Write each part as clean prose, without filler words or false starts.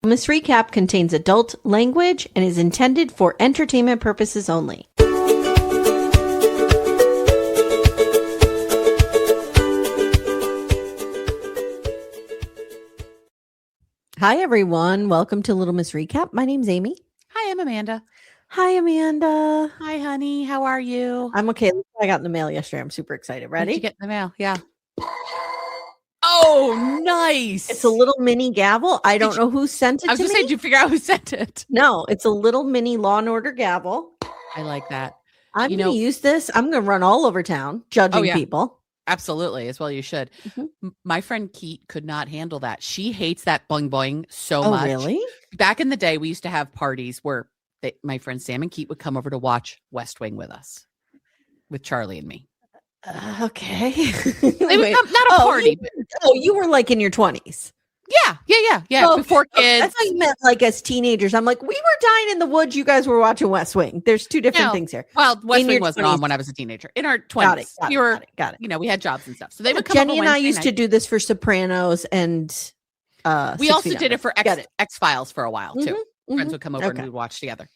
This recap contains adult language and is intended for entertainment purposes only. Hi, everyone. Welcome to Little Miss Recap. My name's Amy. Hi, I'm Amanda. Hi, Amanda. Hi, honey. How are you? I'm okay. I got in the mail yesterday. I'm super excited. Ready? What did you get in the mail? Yeah. Oh, nice. It's a little mini gavel. I don't know who sent it to me. I was going to say, did you figure out who sent it? No, it's a little mini Law and Order gavel. I like that. I'm going to use this. I'm going to run all over town judging people. Absolutely. As well you should. Mm-hmm. My friend Keat could not handle that. She hates that boing boing so much. Really? Back in the day, we used to have parties where my friend Sam and Keat would come over to watch West Wing with us, with Charlie and me. Okay. They would come, not a party. You were like in your 20s. Yeah. Oh, before kids. I thought you meant like as teenagers. I'm like, we were dying in the woods. You guys were watching West Wing. There's two different things here. Well, West Wing wasn't on when I was a teenager. In our 20s. Got it. You know, we had jobs and stuff. So they would come Jenny and I used to do this for Sopranos and we also did it for X-Files for a while too. Friends would come over and we would watch together.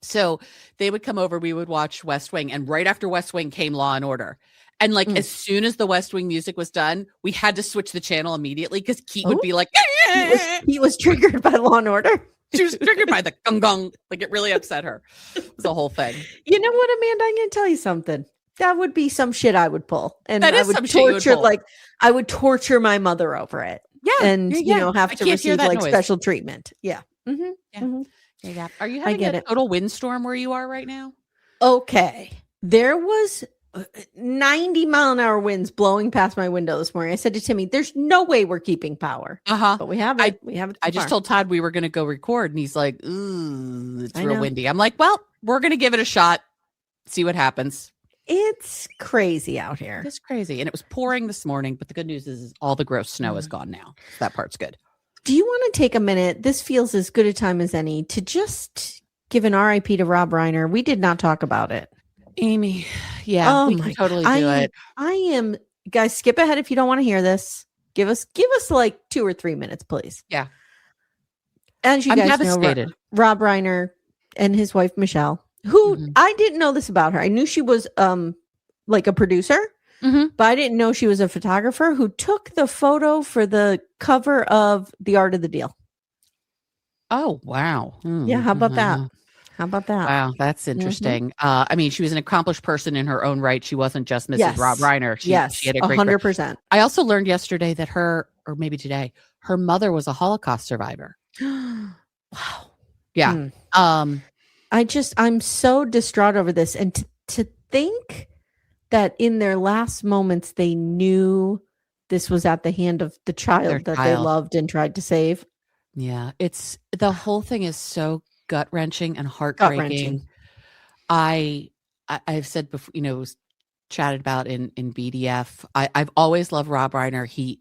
So they would come over, we would watch West Wing, and right after West Wing came Law and Order. And like as soon as the West Wing music was done, we had to switch the channel immediately because Keat would be like, he was triggered by Law and Order. She was triggered by the gong gong. Like it really upset her. It was a whole thing. You know what, Amanda? I'm going to tell you something. That would be some shit I would pull. And that is I would torture, I would torture my mother over it. Yeah. And, have to receive like noise. Special treatment. Yeah. Yeah. Are you having a total windstorm where you are right now? Okay. There was 90-mile-an-hour winds blowing past my window this morning. I said to Timmy, there's no way we're keeping power. But we have it. I just told Todd we were going to go record, and he's like, ooh, it's real windy. I'm like, well, we're going to give it a shot. See what happens. It's crazy out here. It's crazy. And it was pouring this morning, but the good news is all the gross snow is gone now. So that part's good. Do you want to take a minute? This feels as good a time as any to just give an RIP to Rob Reiner. We did not talk about it. Amy. Yeah, we can totally do it. I am, guys, skip ahead if you don't want to hear this. Give us like 2 or 3 minutes, please. Yeah. As you guys know, Rob Reiner and his wife, Michelle, who I didn't know this about her. I knew she was like a producer. But I didn't know she was a photographer who took the photo for the cover of The Art of the Deal. Oh, wow. Yeah. How about that? Wow. That's interesting. I mean, she was an accomplished person in her own right. She wasn't just Mrs. Rob Reiner. She had a great 100%. I also learned yesterday that or maybe today, her mother was a Holocaust survivor. Wow. Yeah. I'm so distraught over this. And to think that in their last moments, they knew this was at the hand of the child they loved and tried to save. Yeah. The whole thing is so gut-wrenching and heartbreaking. I've said before, it was chatted about in BDF. I've always loved Rob Reiner. He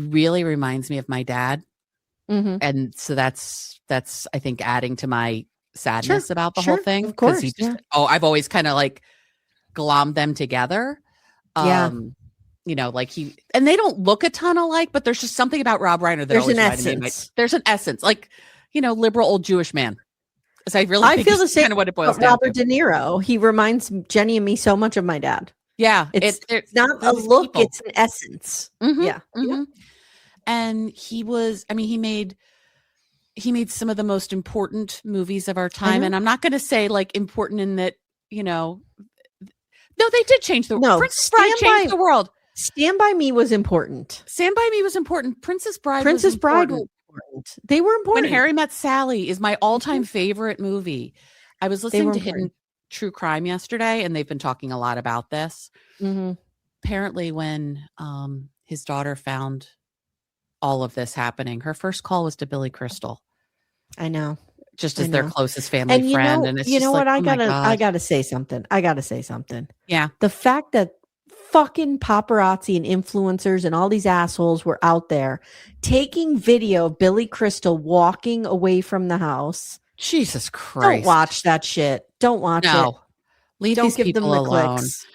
really reminds me of my dad. And so that's, I think, adding to my sadness about the whole thing. Of course. I've always kind of like glommed them together. And they don't look a ton alike, but there's just something about Rob Reiner that there's always an reminded essence. There's an essence, like, liberal old Jewish man. So I think feel the same kind of what it boils down Robert De Niro. He reminds Jenny and me so much of my dad. Yeah. It's not a look, it's an essence. Yeah. And he made some of the most important movies of our time. And I'm not going to say like important in that, no, they did change the world. Princess Bride changed the world. Stand By Me was important. Stand By Me was important. Princess Bride was important. They were important. When Harry Met Sally is my all-time favorite movie. I was listening to Hidden True Crime yesterday, and they've been talking a lot about this. Apparently, when his daughter found all of this happening, her first call was to Billy Crystal. I know. Just as their closest family friend. And it's just what? like, I gotta say something. Yeah. The fact that fucking paparazzi and influencers and all these assholes were out there taking video of Billy Crystal walking away from the house. Jesus Christ. Don't watch that shit. Don't watch it. Leave Don't these give people them the alone. clicks.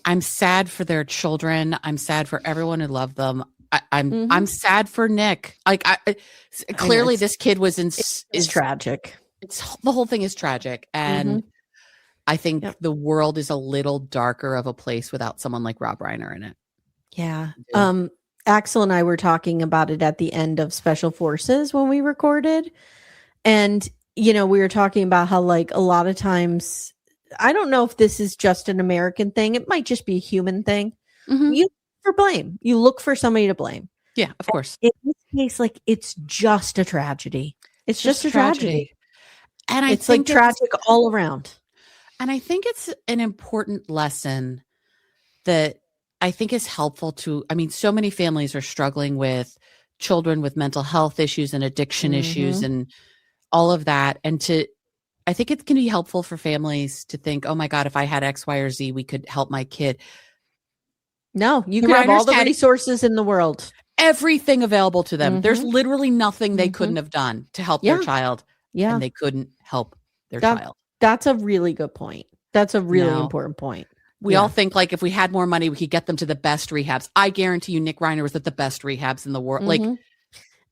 I'm sad for their children. I'm sad for everyone who loved them. I'm sad for Nick. Like clearly this kid was is tragic. The whole thing is tragic. And I think the world is a little darker of a place without someone like Rob Reiner in it. Yeah. Axel and I were talking about it at the end of Special Forces when we recorded. And, we were talking about how like a lot of times, I don't know if this is just an American thing. It might just be a human thing. You look for blame. You look for somebody to blame. Yeah, of course. In this case, like it's just a tragedy. It's just a tragedy. And it's like tragic all around. And I think it's an important lesson that I think is helpful to, so many families are struggling with children with mental health issues and addiction issues and all of that. And I think it can be helpful for families to think, oh my God, if I had X, Y, or Z, we could help my kid. No, you could have all the resources in the world. Everything available to them. There's literally nothing they couldn't have done to help their child. Yeah. And they couldn't help their child. That's a really good point. That's a really important point. We all think like if we had more money, we could get them to the best rehabs. I guarantee you Nick Reiner was at the best rehabs in the world. Like,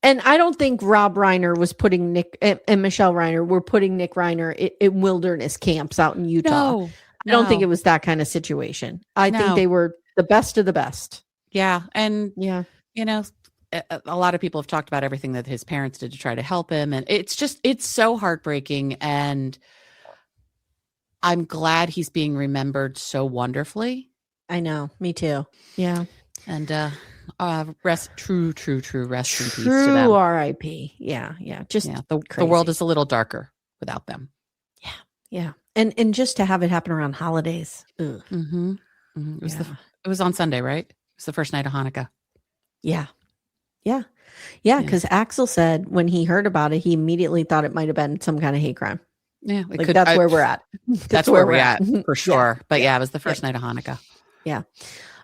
and I don't think Rob Reiner was putting Nick and Michelle Reiner were putting Nick Reiner in wilderness camps out in Utah. No. I don't think it was that kind of situation. I think they were the best of the best. Yeah. And, a lot of people have talked about everything that his parents did to try to help him. And it's so heartbreaking. And I'm glad he's being remembered so wonderfully. I know. Me too. Yeah. And true rest in peace to them. True R.I.P. Yeah. The world is a little darker without them. Yeah. And just to have it happen around holidays. It was on Sunday, right? It was the first night of Hanukkah. Yeah. Because Axel said when he heard about it, he immediately thought it might have been some kind of hate crime. Yeah, that's where we're at. That's where we're at for sure. Yeah. But it was the first night of Hanukkah. Yeah.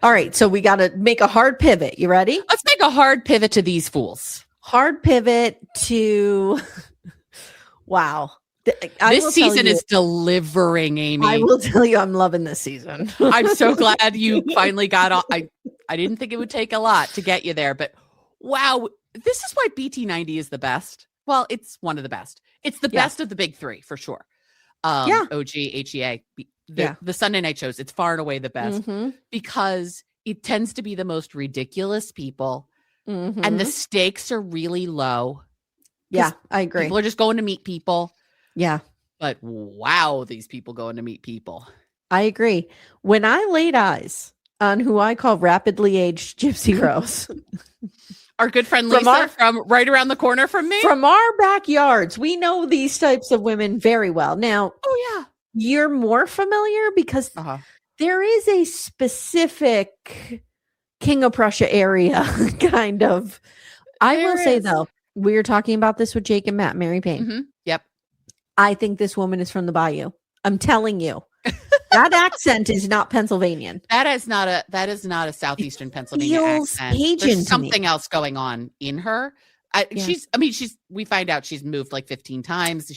All right. So we got to make a hard pivot. You ready? Let's make a hard pivot to these fools. Hard pivot to wow. This season is delivering, Amy. I will tell you, I'm loving this season. I'm so glad you finally got on. I didn't think it would take a lot to get you there, but wow, this is why BT90 is the best. Well, it's one of the best. It's the best of the big three for sure. OG, HEA, the Sunday night shows. It's far and away the best because it tends to be the most ridiculous people and the stakes are really low. Yeah, I agree. People are just going to meet people. Yeah. But wow, these people going to meet people. I agree. When I laid eyes on who I call rapidly aged Gypsy Rose. Our good friend Lisa from right around the corner from me. From our backyards. We know these types of women very well. Now, you're more familiar because there is a specific King of Prussia area kind of. I will say though, we were talking about this with Jake and Matt, Mary Payne. Yep. I think this woman is from the Bayou. I'm telling you. That accent is not Pennsylvanian. That is not a southeastern Pennsylvania accent. There's something else going on in her. We find out she's moved like 15 times.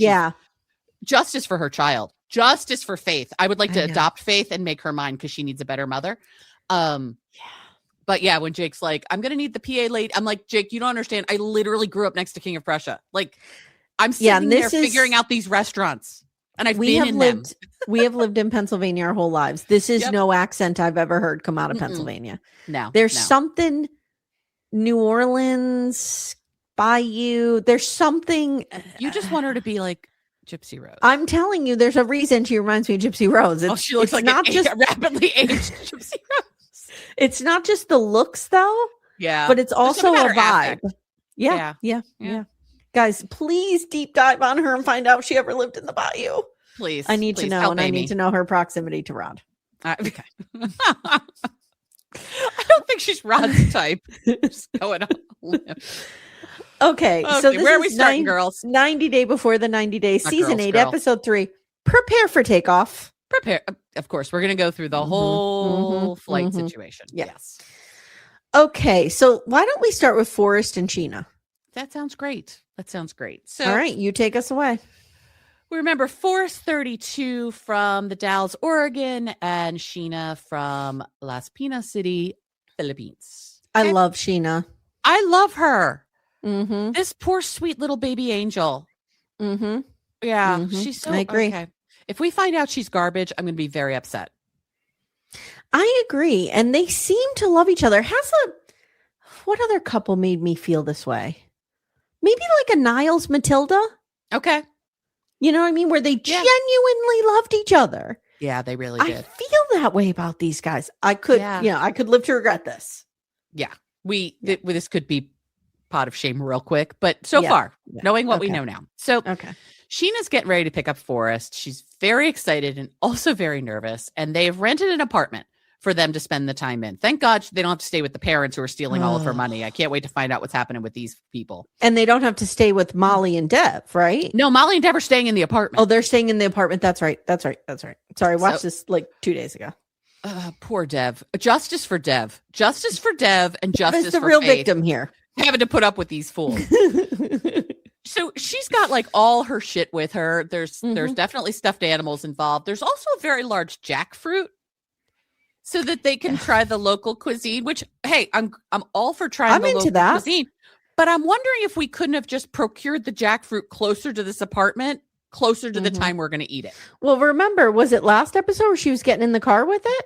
Justice for her child. Justice for Faith. I would like to adopt Faith and make her mine because she needs a better mother. But yeah, when Jake's like, I'm going to need the PA lady. I'm like, Jake, you don't understand. I literally grew up next to King of Prussia. Like I'm sitting there figuring out these restaurants. And we have lived in Pennsylvania our whole lives. This is no accent I've ever heard come out of Pennsylvania. No. There's something New Orleans, Bayou. There's something. You just want her to be like Gypsy Rose. I'm telling you, there's a reason she reminds me of Gypsy Rose. She looks like not just a rapidly aged Gypsy Rose. It's not just the looks though. Yeah. But it's also a vibe. Yeah. Guys, please deep dive on her and find out if she ever lived in the Bayou. Please. I need to know, and Amy. I need to know her proximity to Rod. Okay. I don't think she's Rod's type. Just going on. Okay, so this where are we starting, girls? 90 Day Before the 90 Days, Season 8, Episode 3. Prepare for takeoff. Prepare. Of course, we're going to go through the whole flight situation. Yes. Okay, so why don't we start with Forrest and Sheena? That sounds great. So, all right, you take us away. We remember Forrest 32 from the Dalles, Oregon, and Sheena from Las Piñas City, Philippines. I love Sheena. I love her. This poor sweet little baby angel. Yeah, she's so. I agree. Okay. If we find out she's garbage, I'm going to be very upset. I agree, and they seem to love each other. What other couple made me feel this way? Maybe like a Niles Matilda. Okay. You know what I mean? Where they genuinely loved each other. Yeah, they really did. I feel that way about these guys. I could live to regret this. Yeah. This could be pot of shame real quick, but so far, knowing what we know now. So Sheena's getting ready to pick up Forrest. She's very excited and also very nervous, and they've rented an apartment for them to spend the time in. Thank God they don't have to stay with the parents who are stealing all of her money. I can't wait to find out what's happening with these people. And they don't have to stay with Molly and Dev, right? No, Molly and Dev are staying in the apartment. Oh, they're staying in the apartment. That's right. Sorry, I watched this like 2 days ago. Poor Dev. Justice for Dev. Justice for Dev and justice for the real Faith. Victim here. Having to put up with these fools. So she's got like all her shit with her. There's definitely stuffed animals involved. There's also a very large jackfruit, so that they can try the local cuisine, which, hey, I'm all for trying the local cuisine. But I'm wondering if we couldn't have just procured the jackfruit closer to this apartment, closer to the time we're going to eat it. Well, remember, was it last episode where she was getting in the car with it?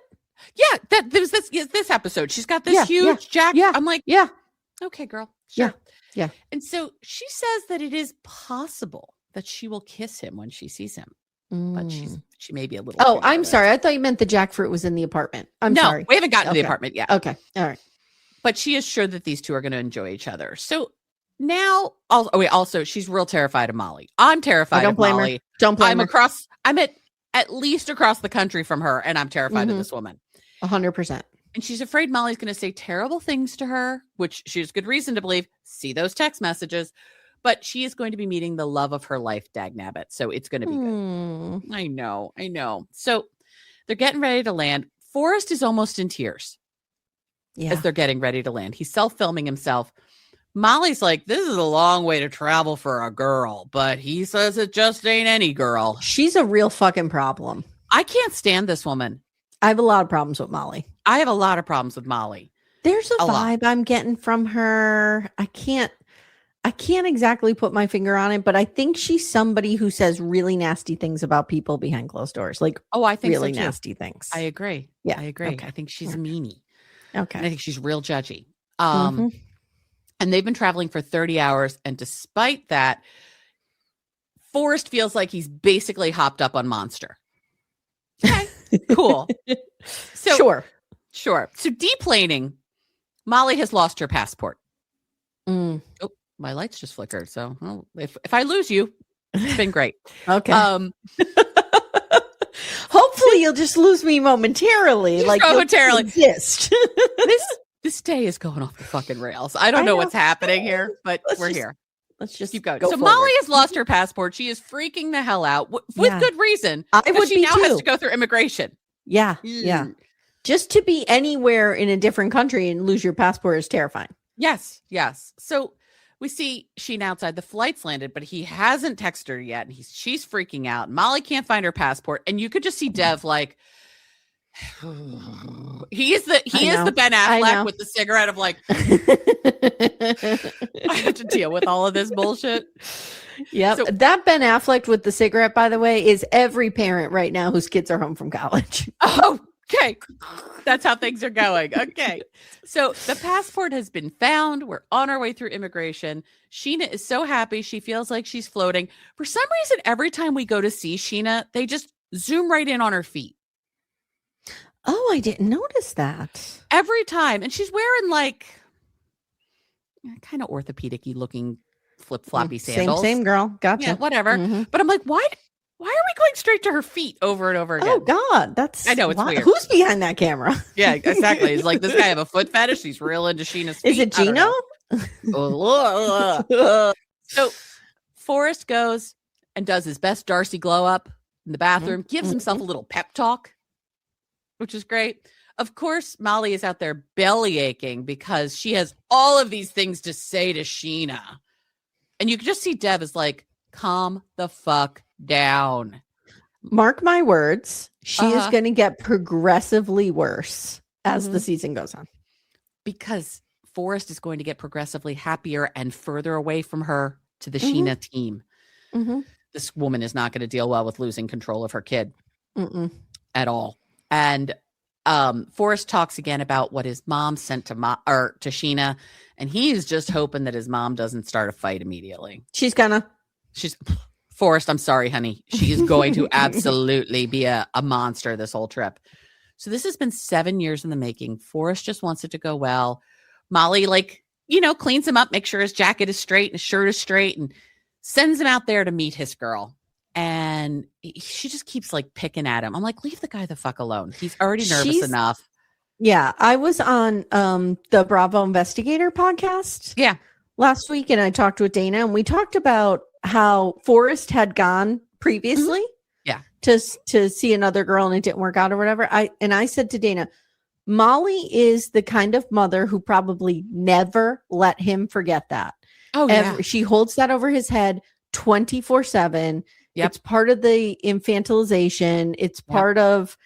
Yeah, there was this episode. She's got this huge jack. Yeah. I'm like, okay, girl. Sure. Yeah. And so she says that it is possible that she will kiss him when she sees him. But she may be a little. Oh, I'm sorry. I thought you meant the jackfruit was in the apartment. I'm sorry. We haven't gotten to the apartment yet. Okay. All right. But she is sure that these two are going to enjoy each other. So now, also, she's real terrified of Molly. I'm terrified of Molly. Don't blame her. I'm at least across the country from her, and I'm terrified of this woman. 100%. And she's afraid Molly's going to say terrible things to her, which she has good reason to believe. See those text messages. But she is going to be meeting the love of her life, Dagnabbit. So it's going to be good. I know. So they're getting ready to land. Forrest is almost in tears as they're getting ready to land. He's self-filming himself. Molly's like, this is a long way to travel for a girl. But he says it just ain't any girl. She's a real fucking problem. I can't stand this woman. I have a lot of problems with Molly. I have a lot of problems with Molly. There's a vibe I'm getting from her. I can't exactly put my finger on it, but I think she's somebody who says really nasty things about people behind closed doors. Like, I think really so too. Nasty things. I agree. Yeah, I agree. Okay. I think she's a meanie. Okay. And I think she's real judgy. And they've been traveling for 30 hours. And despite that, Forrest feels like he's basically hopped up on Monster. Okay, cool. So Sure. So deplaning, Molly has lost her passport. Oh, my lights just flickered. So if I lose you, it's been great. Okay. Hopefully you'll just lose me momentarily. Just like momentarily. Exist. This day is going off the fucking rails. I don't know what's happening here, but we're here. Let's just keep going. Go so forward. Molly has lost her passport. She is freaking the hell out with good reason. I would she be now too. has to go through immigration. Yeah. Just to be anywhere in a different country and lose your passport is terrifying. Yes. So we see Sheena outside. The flight's landed, but he hasn't texted her yet. And she's freaking out. Molly can't find her passport. And you could just see Dev like, he is the Ben Affleck with the cigarette of like, I have to deal with all of this bullshit. Yeah. So, that Ben Affleck with the cigarette, by the way, is every parent right now whose kids are home from college. Oh, okay. That's how things are going. Okay. So the passport has been found. We're on our way through immigration. Sheena is so happy. She feels like she's floating. For some reason, every time we go to see Sheena, they just zoom right in on her feet. Oh, I didn't notice that. Every time. And she's wearing like kind of orthopedic-y looking flip-floppy sandals. Same girl. Gotcha. Yeah, whatever. But I'm like, why are we going straight to her feet over and over again? Oh God, I know it's weird. Who's behind that camera? Yeah, exactly. It's like this guy have a foot fetish. He's real into Sheena's feet. Is it Gino? So Forrest goes and does his best Darcy glow up in the bathroom, gives himself a little pep talk, which is great. Of course, Molly is out there belly aching because she has all of these things to say to Sheena. And you can just see Dev is like, calm the fuck down. Mark my words. She is going to get progressively worse as the season goes on. Because Forrest is going to get progressively happier and further away from her to the Sheena team. This woman is not going to deal well with losing control of her kid at all. And Forrest talks again about what his mom sent to Sheena, and he's just hoping that his mom doesn't start a fight immediately. She's Forrest, I'm sorry, honey. She is going to absolutely be a monster this whole trip. So this has been 7 years in the making. Forrest just wants it to go well. Molly, cleans him up, makes sure his jacket is straight and his shirt is straight, and sends him out there to meet his girl. And she just keeps picking at him. I'm like, leave the guy the fuck alone. He's already nervous enough. Yeah. I was on the Bravo Investigator podcast last week, and I talked with Dana, and we talked about how Forrest had gone previously to see another girl and it didn't work out or whatever. I said to Dana, Molly is the kind of mother who probably never let him forget that. Oh, yeah. She holds that over his head 24/7. Yep. It's part of the infantilization. It's part of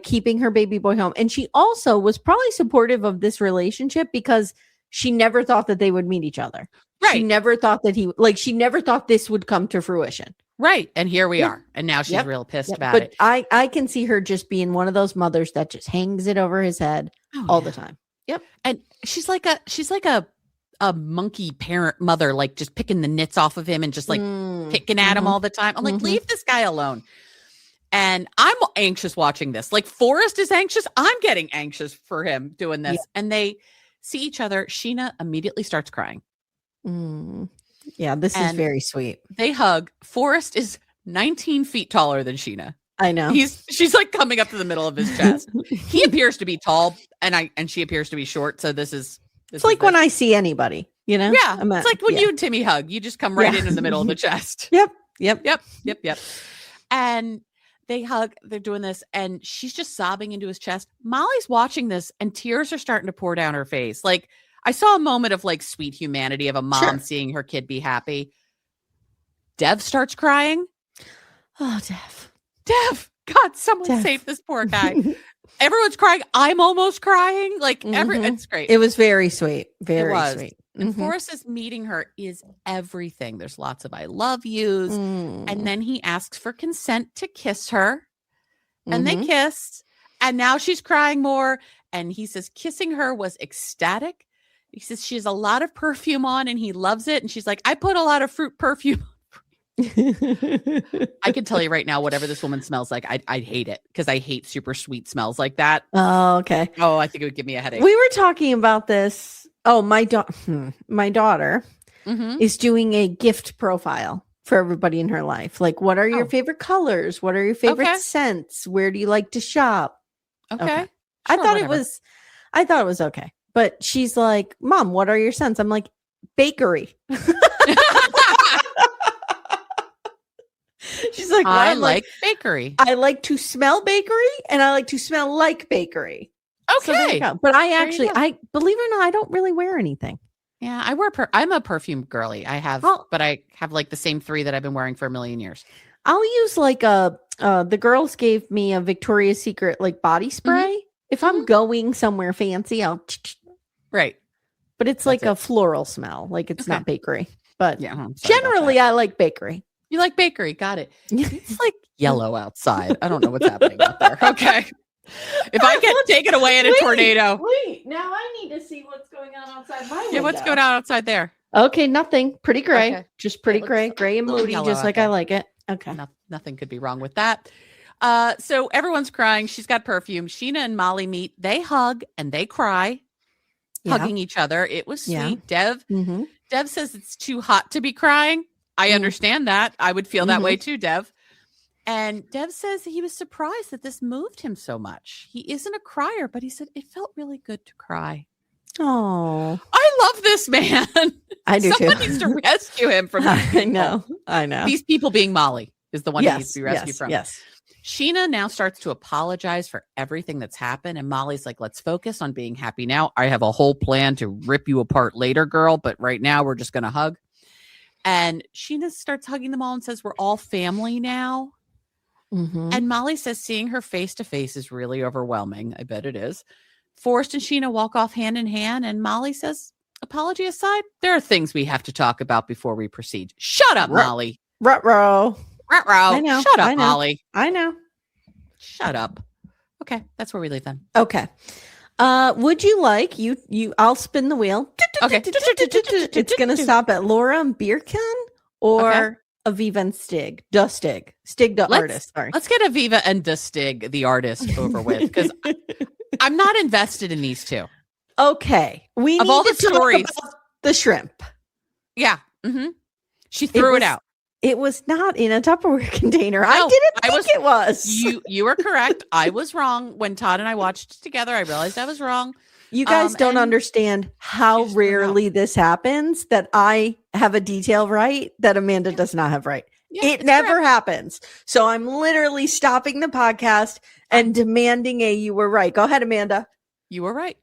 keeping her baby boy home. And she also was probably supportive of this relationship because she never thought that they would meet each other. Right. She never thought that she never thought this would come to fruition. Right. And here we are. And now she's real pissed about it. But I can see her just being one of those mothers that just hangs it over his head all the time. Yep. And she's like a monkey parent mother, just picking the nits off of him and just picking at him all the time. I'm like, leave this guy alone. And I'm anxious watching this. Forrest is anxious. I'm getting anxious for him doing this. Yeah. And they see each other. Sheena immediately starts crying. Yeah, this is very sweet. They hug. Forrest is 19 feet taller than Sheena. I know. She's coming up to the middle of his chest. He appears to be tall and she appears to be short. So this is when I see anybody, Yeah. It's like when you and Timmy hug, you just come right in the middle of the chest. Yep. And they hug, they're doing this, and she's just sobbing into his chest. Molly's watching this and tears are starting to pour down her face. I saw a moment of sweet humanity of a mom seeing her kid be happy. Dev starts crying. Oh, Dev. God, someone save this poor guy. Everyone's crying. I'm almost crying. It's great. It was very sweet. Very sweet. And Forrest is meeting her is everything. There's lots of I love yous. And then he asks for consent to kiss her. And they kissed. And now she's crying more. And he says kissing her was ecstatic. He says she has a lot of perfume on and he loves it. And she's like, I put a lot of fruit perfume on. I can tell you right now, whatever this woman smells like, I'd hate it because I hate super sweet smells like that. Oh, okay. Oh, I think it would give me a headache. We were talking about this. Oh, my daughter is doing a gift profile for everybody in her life. What are your favorite colors? What are your favorite scents? Where do you like to shop? Okay. Sure, I thought it was okay. But she's like, Mom, what are your scents? I'm like, bakery. She's like, I like bakery. I like to smell bakery and I like to smell like bakery. Okay. So but I believe it or not, I don't really wear anything. Yeah, I wear I'm a perfume girly. I have the same 3 that I've been wearing for a million years. I'll use the girls gave me a Victoria's Secret body spray. If I'm going somewhere fancy, I'll right. But it's a floral smell. It's not bakery. But generally I like bakery. You like bakery. Got it. It's yellow outside. I don't know what's happening out there. Okay. If I get taken away in a tornado. Wait, now I need to see what's going on outside my window. Yeah, what's going on outside there? Okay, nothing. Pretty gray. Okay. Just pretty gray and moody, just like I like it. Okay. Nothing could be wrong with that. So everyone's crying. She's got perfume. Sheena and Molly meet. They hug and they cry, hugging each other. It was sweet. Yeah. Dev says it's too hot to be crying. I understand that. I would feel that way too, Dev. And Dev says he was surprised that this moved him so much. He isn't a crier, but he said it felt really good to cry. Oh, I love this man. I do Someone too. needs to rescue him from these people. I know. These people being Molly is the one he needs to be rescued from. Yes. Sheena now starts to apologize for everything that's happened. And Molly's like, let's focus on being happy now. I have a whole plan to rip you apart later, girl. But right now we're just going to hug. And Sheena starts hugging them all and says, we're all family now. And Molly says seeing her face to face is really overwhelming. I bet it is. Forrest and Sheena walk off hand in hand, and Molly says, apology aside, there are things we have to talk about before we proceed. Shut up, Molly. Ruh-roh. I know. Shut up, Molly. I know. Shut up. Okay, that's where we leave then. Okay. Would you like I'll spin the wheel. Okay. It's gonna stop at Laura and Birkin or Aviva and Stig. Stig the artist. Sorry. Let's get Aviva and Stig the artist over with, because I'm not invested in these two. Okay. We need to talk about the shrimp. Yeah. Mm-hmm. She threw it out. It was not in a Tupperware container. No, I didn't think it was. You were correct. I was wrong. When Todd and I watched it together, I realized I was wrong. You guys don't understand how rarely this happens, that I have a detail right that Amanda does not have right. Yeah, it never happens. So I'm literally stopping the podcast and demanding you were right. Go ahead, Amanda. You were right.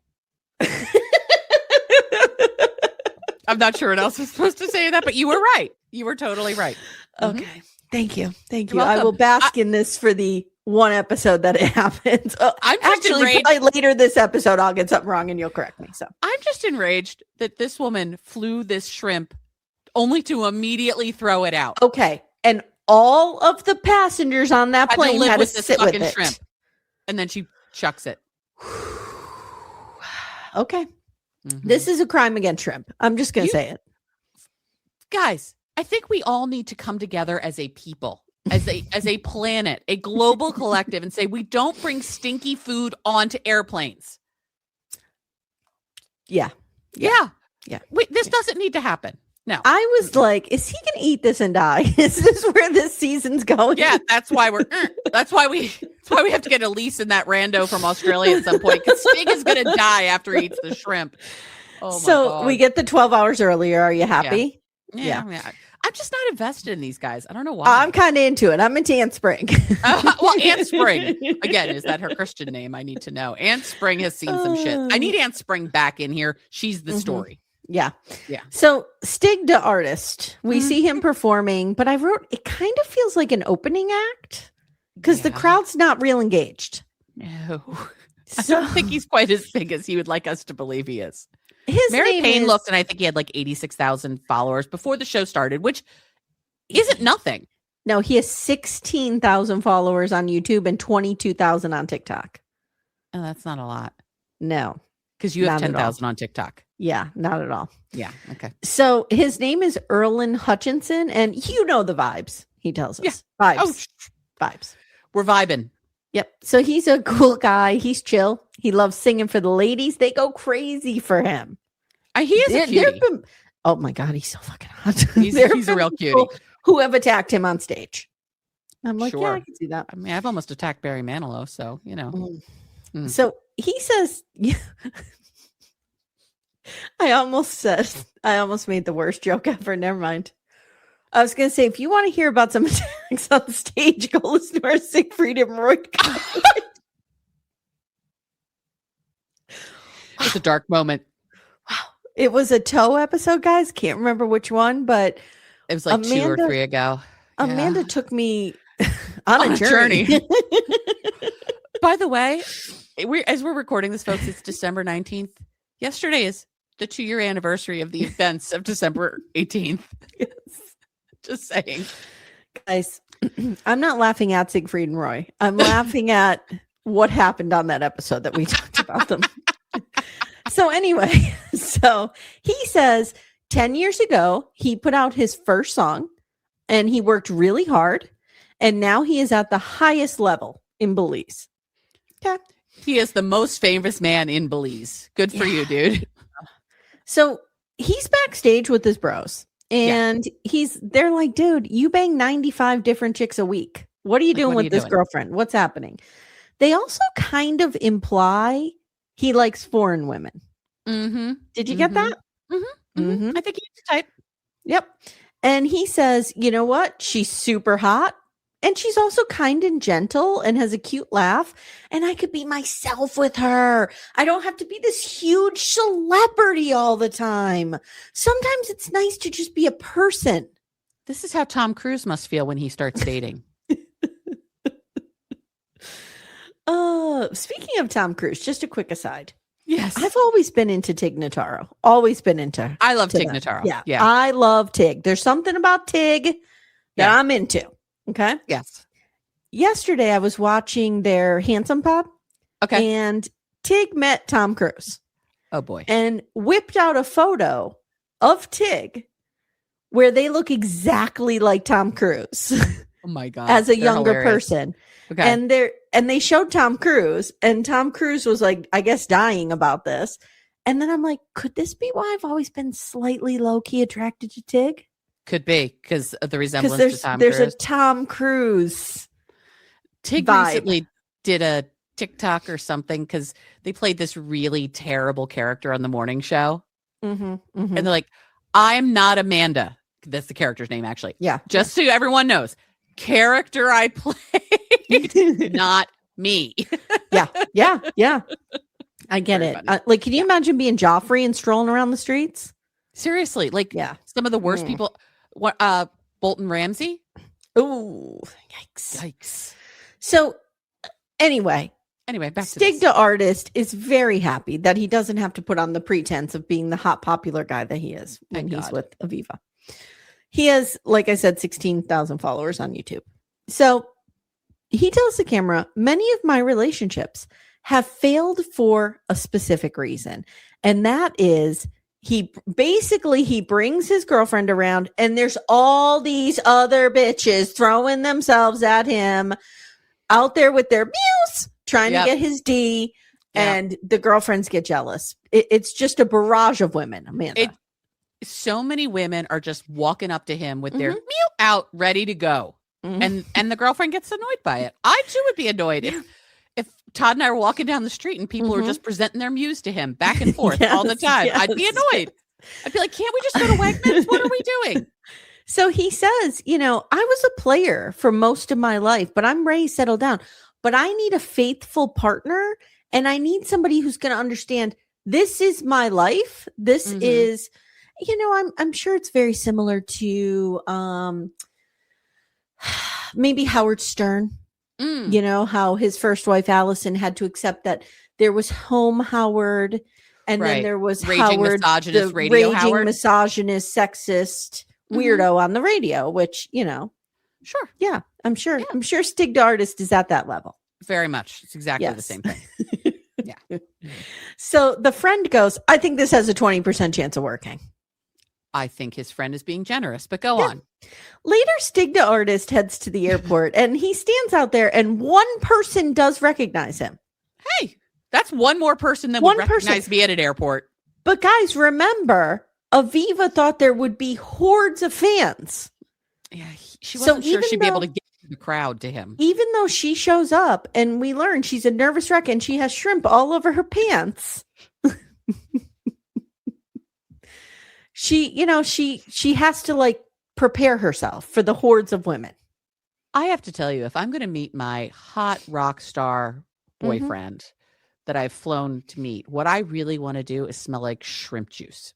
I'm not sure what else is supposed to say that, but you were right. You were totally right. Okay. Mm-hmm. Thank you. Thank you. I will bask in this for the one episode that it happens. I'm actually probably later this episode, I'll get something wrong and you'll correct me. So I'm just enraged that this woman flew this shrimp only to immediately throw it out. Okay. And all of the passengers on that plane had to sit with it. Shrimp. And then she chucks it. Okay. Mm-hmm. This is a crime against shrimp. I'm just going to say it. Guys, I think we all need to come together as a people, as a planet, a global collective, and say we don't bring stinky food onto airplanes. Yeah. Wait, this doesn't need to happen. No. I was like, is he going to eat this and die? Is this where this season's going? Yeah, that's why we have to get Elise and that rando from Australia at some point, because Stig is going to die after he eats the shrimp. Oh my God. We get the 12 hours earlier. Are you happy? Yeah. I'm just not invested in these guys. I don't know why. I'm kind of into it. I'm into Aunt Spring. Well, Aunt Spring, again, is that her Christian name? I need to know. Aunt Spring has seen some shit. I need Aunt Spring back in here. She's the story. Yeah. So Stig the artist, we see him performing, but I wrote, it kind of feels like an opening act because the crowd's not real engaged. No. I don't think he's quite as big as he would like us to believe he is. Mary Payne looked, and I think he had like 86,000 followers before the show started, which isn't nothing. No, he has 16,000 followers on YouTube and 22,000 on TikTok. Oh, that's not a lot. No. Because you have 10,000 on TikTok. Yeah, not at all. Yeah, okay. So his name is Erlen Hutchinson, and you know the vibes, he tells us. Yeah. Vibes. We're vibing. Yep. So he's a cool guy. He's chill. He loves singing for the ladies. They go crazy for him. He is a cutie. Oh my God, he's so fucking hot. He's a real cutie. Who have attacked him on stage. I'm like, yeah, I can see that. I mean, I've almost attacked Barry Manilow, so, you know. So he says, I almost made the worst joke ever. Never mind. I was going to say, if you want to hear about some attacks on stage, go listen to our Siegfried and Roy. It's a dark moment. Wow. It was a toe episode, guys. Can't remember which one, but it was like 2 or 3 ago. Amanda took me on a journey. By the way, as we're recording this, folks, it's December 19th. Yesterday is the 2-year anniversary of the events of December 18th. Yes. Just saying. Guys, I'm not laughing at Siegfried and Roy. I'm laughing at what happened on that episode that we talked about them. So anyway, he says 10 years ago, he put out his first song and he worked really hard. And now he is at the highest level in Belize. Okay. He is the most famous man in Belize. Good for you, dude. So he's backstage with his bros. And they're like, dude, you bang 95 different chicks a week. What are you doing with this girlfriend? What's happening? They also kind of imply he likes foreign women. Mm-hmm. Did you get that? Mm-hmm. Mm-hmm. I think he's the type. Yep. And he says, you know what? She's super hot. And she's also kind and gentle and has a cute laugh. And I could be myself with her. I don't have to be this huge celebrity all the time. Sometimes it's nice to just be a person. This is how Tom Cruise must feel when he starts dating. Speaking of Tom Cruise, just a quick aside. Yes. I've always been into Tig Notaro. Always been into. I love Tig Notaro. Yeah. I love Tig. There's something about Tig that I'm into. Okay. Yes. Yesterday, I was watching their Handsome Pod. Okay. And Tig met Tom Cruise. Oh, boy. And whipped out a photo of Tig where they look exactly like Tom Cruise. Oh, my God. As a younger person. Okay. And they showed Tom Cruise, and Tom Cruise was like, I guess, dying about this. And then I'm like, could this be why I've always been slightly low-key attracted to Tig? Could be, because of the resemblance to Tom Cruise. There's a Tom Cruise Tig vibe. Recently did a TikTok or something, because they played this really terrible character on the morning show. And they're like, I'm not Amanda. That's the character's name, actually. Yeah. Just so everyone knows. Character I played, not me. Yeah. I get it. Like, can you imagine being Joffrey and strolling around the streets? Seriously, like, some of the worst people. What? Bolton Ramsey. Oh, yikes! So, anyway, back to Stig the artist is very happy that he doesn't have to put on the pretense of being the hot, popular guy that he is when he's with Aviva. He has, like I said, 16,000 followers on YouTube. So he tells the camera, many of my relationships have failed for a specific reason. And that is he brings his girlfriend around and there's all these other bitches throwing themselves at him out there with their muse, trying to get his D. And the girlfriends get jealous. It's just a barrage of women, Amanda. So many women are just walking up to him with their mew out, ready to go. And the girlfriend gets annoyed by it. I too would be annoyed if Todd and I were walking down the street and people were just presenting their muse to him back and forth all the time. I'd be annoyed. I'd be like, can't we just go to Wegmans? What are we doing? So he says, I was a player for most of my life, but I'm ready to settle down. But I need a faithful partner, and I need somebody who's going to understand this is my life. This is... I'm sure it's very similar to maybe Howard Stern. How his first wife Allison had to accept that there was home Howard, and then there was raging Howard, misogynist, the radio raging Howard. Misogynist, sexist weirdo on the radio. Which sure, yeah, I'm sure. Yeah. I'm sure Stig the artist is at that level. Very much, it's exactly the same thing. Yeah. So the friend goes, I think this has a 20% chance of working. I think his friend is being generous, but go on. Later, Stig the artist heads to the airport and he stands out there and one person does recognize him. Hey, that's one more person than would recognize me at an airport. But guys, remember, Aviva thought there would be hordes of fans. Yeah, she wasn't sure she'd be able to get the crowd to him. Even though she shows up and we learn she's a nervous wreck and she has shrimp all over her pants. She has to prepare herself for the hordes of women. I have to tell you, if I'm going to meet my hot rock star boyfriend that I've flown to meet, what I really want to do is smell like shrimp juice.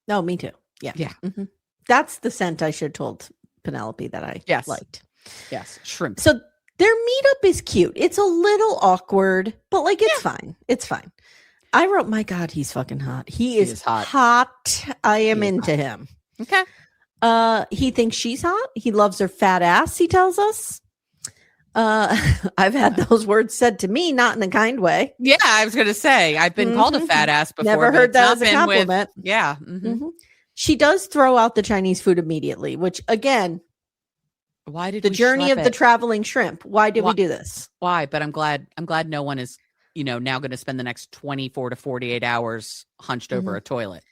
No, me too. Yeah. Yeah. Mm-hmm. That's the scent I should have told Penelope that I liked. Yes. Shrimp. So their meetup is cute. It's a little awkward, but it's fine. It's fine. I wrote, my God, he's fucking hot. He is hot. I am into him. Okay. He thinks she's hot. He loves her fat ass, he tells us. I've had those words said to me, not in a kind way. Yeah, I was going to say, I've been called a fat ass before. Never heard that as a compliment. Yeah. She does throw out the Chinese food immediately, which again, why did the journey of the traveling shrimp? Why did we do this? Why? But I'm glad no one is now going to spend the next 24 to 48 hours hunched over a toilet.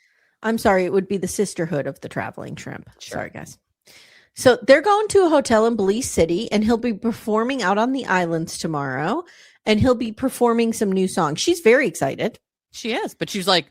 I'm sorry. It would be the sisterhood of the traveling shrimp. Sure. Sorry, guys. So they're going to a hotel in Belize City and he'll be performing out on the islands tomorrow and he'll be performing some new songs. She's very excited. She is, but she's like,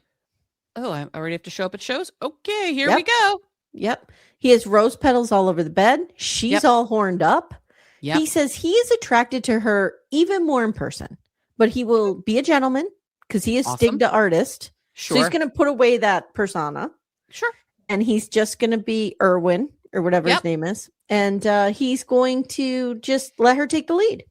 oh, I already have to show up at shows. Okay, here we go. Yep. He has rose petals all over the bed. She's all horned up. Yep. He says he is attracted to her even more in person. But he will be a gentleman because he is Stig the artist. Sure. So he's going to put away that persona. Sure. And he's just going to be Erwin or whatever his name is. And he's going to just let her take the lead.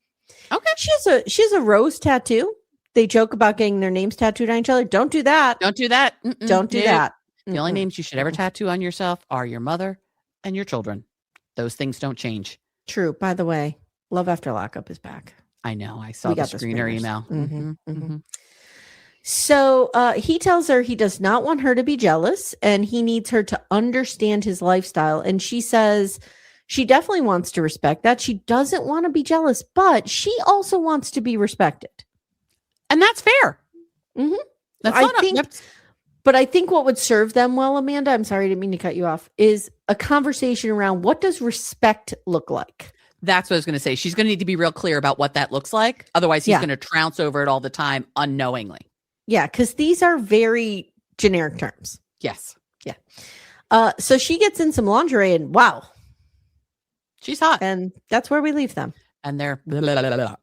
Okay. She has a rose tattoo They joke about getting their names tattooed on each other. Don't do that. Don't do that. Don't do that. The only names you should ever tattoo on yourself are your mother and your children. Those things don't change. True. By the way, Love After Lockup is back. I know. I saw the screener email. So he tells her he does not want her to be jealous and he needs her to understand his lifestyle. And she says she definitely wants to respect that. She doesn't want to be jealous, but she also wants to be respected. And that's fair. But I think what would serve them well, Amanda, I'm sorry, I didn't mean to cut you off, is a conversation around what does respect look like? That's what I was going to say. She's going to need to be real clear about what that looks like. Otherwise, he's going to trounce over it all the time unknowingly. Yeah, because these are very generic terms. Yes. Yeah. So she gets in some lingerie and wow. She's hot. And that's where we leave them. And they're blah, blah, blah, blah.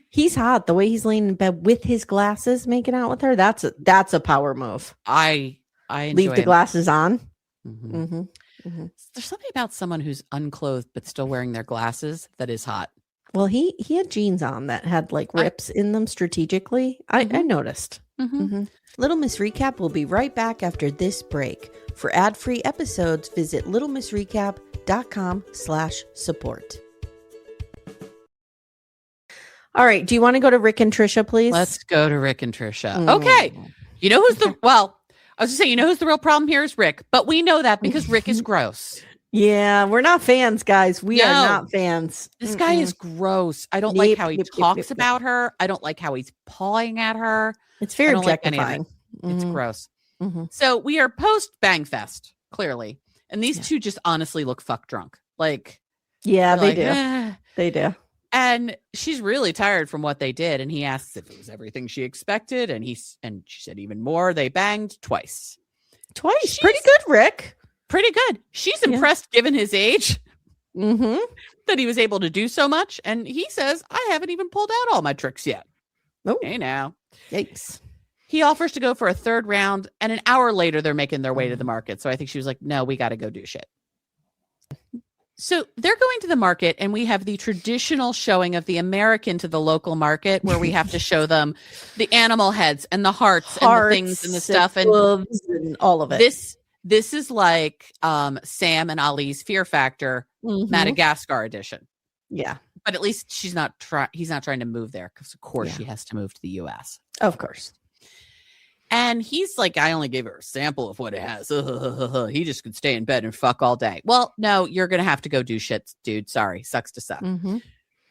He's hot. The way he's laying in bed with his glasses, making out with her. That's a power move. I leave the glasses on. There's something about someone who's unclothed but still wearing their glasses that is hot. Well, he had jeans on that had like rips in them strategically. I noticed. Little Miss Recap will be right back after this break. For ad-free episodes, visit littlemissrecap.com/support. All right. Do you want to go to Rick and Trisha, please? Let's go to Rick and Trisha. Okay. You know who's I was going to say, you know who's the real problem here is Rick, but we know that because Rick is gross. Yeah, we're not fans, guys. We are not fans. This guy is gross. I don't like how he talks about her. I don't like how he's pawing at her. It's very objectifying. It's gross. So we are post Bang Fest, clearly. And these two just honestly look fuck drunk. Like, yeah, they do. They do. And she's really tired from what they did. And he asks if it was everything she expected. And she said even more. They banged twice. Pretty good, Rick. Pretty good. She's impressed given his age that he was able to do so much. And he says, I haven't even pulled out all my tricks yet. Oh, hey now. Yikes. He offers to go for a third round. And an hour later, they're making their way to the market. So I think she was like, no, we got to go do shit. So they're going to the market and we have the traditional showing of the American to the local market where we have to show them the animal heads and the hearts and the things and the stuff and all of it. This is like Sam and Ali's Fear Factor Madagascar edition. Yeah. But at least he's not trying to move there because of course she has to move to the US. Of course. And he's like, I only gave her a sample of what it has. He just could stay in bed and fuck all day. Well, no, you're going to have to go do shit, dude. Sorry. Sucks to suck.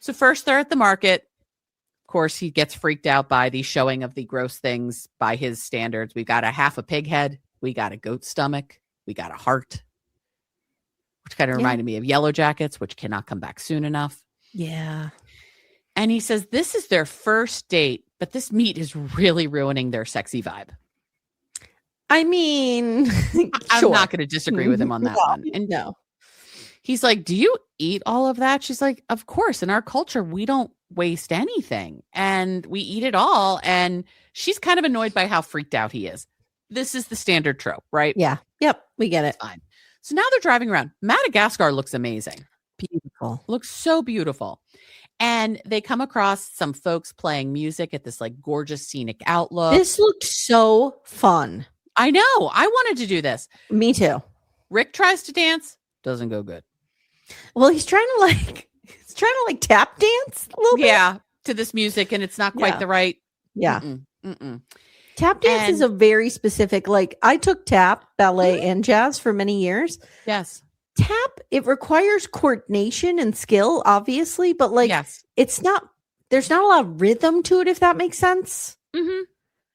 So first they're at the market. Of course, he gets freaked out by the showing of the gross things by his standards. We've got a half a pig head. We got a goat stomach. We got a heart, which kind of reminded me of Yellow Jackets, which cannot come back soon enough. Yeah. And he says this is their first date, but this meat is really ruining their sexy vibe. I mean, I'm not going to disagree with him on that one. And he's like, do you eat all of that? She's like, of course. In our culture, we don't waste anything and we eat it all. And she's kind of annoyed by how freaked out he is. This is the standard trope, right? Yeah. Yep. We get it. Fine. So now they're driving around. Madagascar looks amazing. Beautiful. Looks so beautiful. And they come across some folks playing music at this like gorgeous scenic outlook. This looked so fun. I know. I wanted to do this. Me too. Rick tries to dance. Doesn't go good. Well, he's trying to tap dance a little bit. Yeah. To this music. And it's not quite the right. Yeah. Tap dance is a very specific, like I took tap, ballet, and jazz for many years. Yes. Tap, it requires coordination and skill, obviously, but like it's not, there's not a lot of rhythm to it, if that makes sense.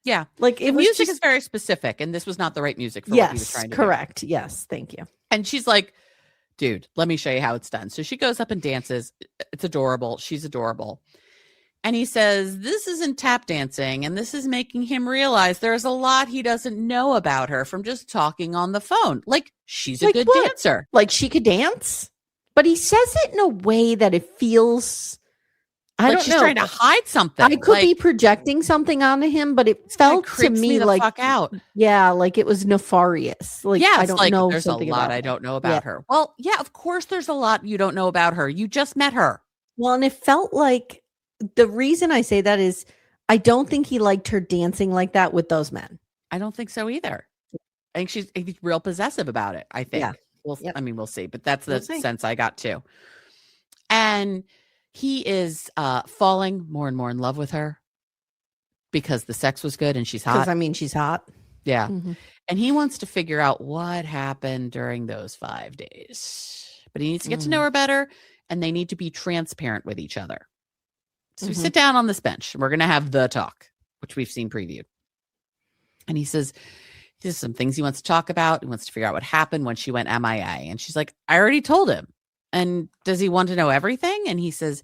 Yeah. Like the music is very specific, and this was not the right music for what he was trying to do. Correct. Yes. Thank you. And she's like, dude, let me show you how it's done. So she goes up and dances. It's adorable. She's adorable. And he says, this isn't tap dancing. And this is making him realize there's a lot he doesn't know about her from just talking on the phone. Like, she's a good dancer. Like, she could dance. But he says it in a way that it feels, I don't know. She's trying to hide something. I could be projecting something onto him, but it felt to me like, fuck out. Yeah, like it was nefarious. Like, I don't know. There's a lot I don't know about her. Well, yeah, of course there's a lot you don't know about her. You just met her. Well, and it felt like the reason I say that is I don't think he liked her dancing like that with those men. I don't think so either. I think he's real possessive about it, I think. Yeah. I mean, we'll see, but that's the sense I got too. And he is falling more and more in love with her because the sex was good and she's hot. Because, I mean, she's hot. Yeah. Mm-hmm. And he wants to figure out what happened during those 5 days. But he needs to get to know her better, and they need to be transparent with each other. So we sit down on this bench, and we're going to have the talk, which we've seen previewed. And he says some things he wants to talk about. He wants to figure out what happened when she went MIA. And she's like, I already told him. And does he want to know everything? And he says,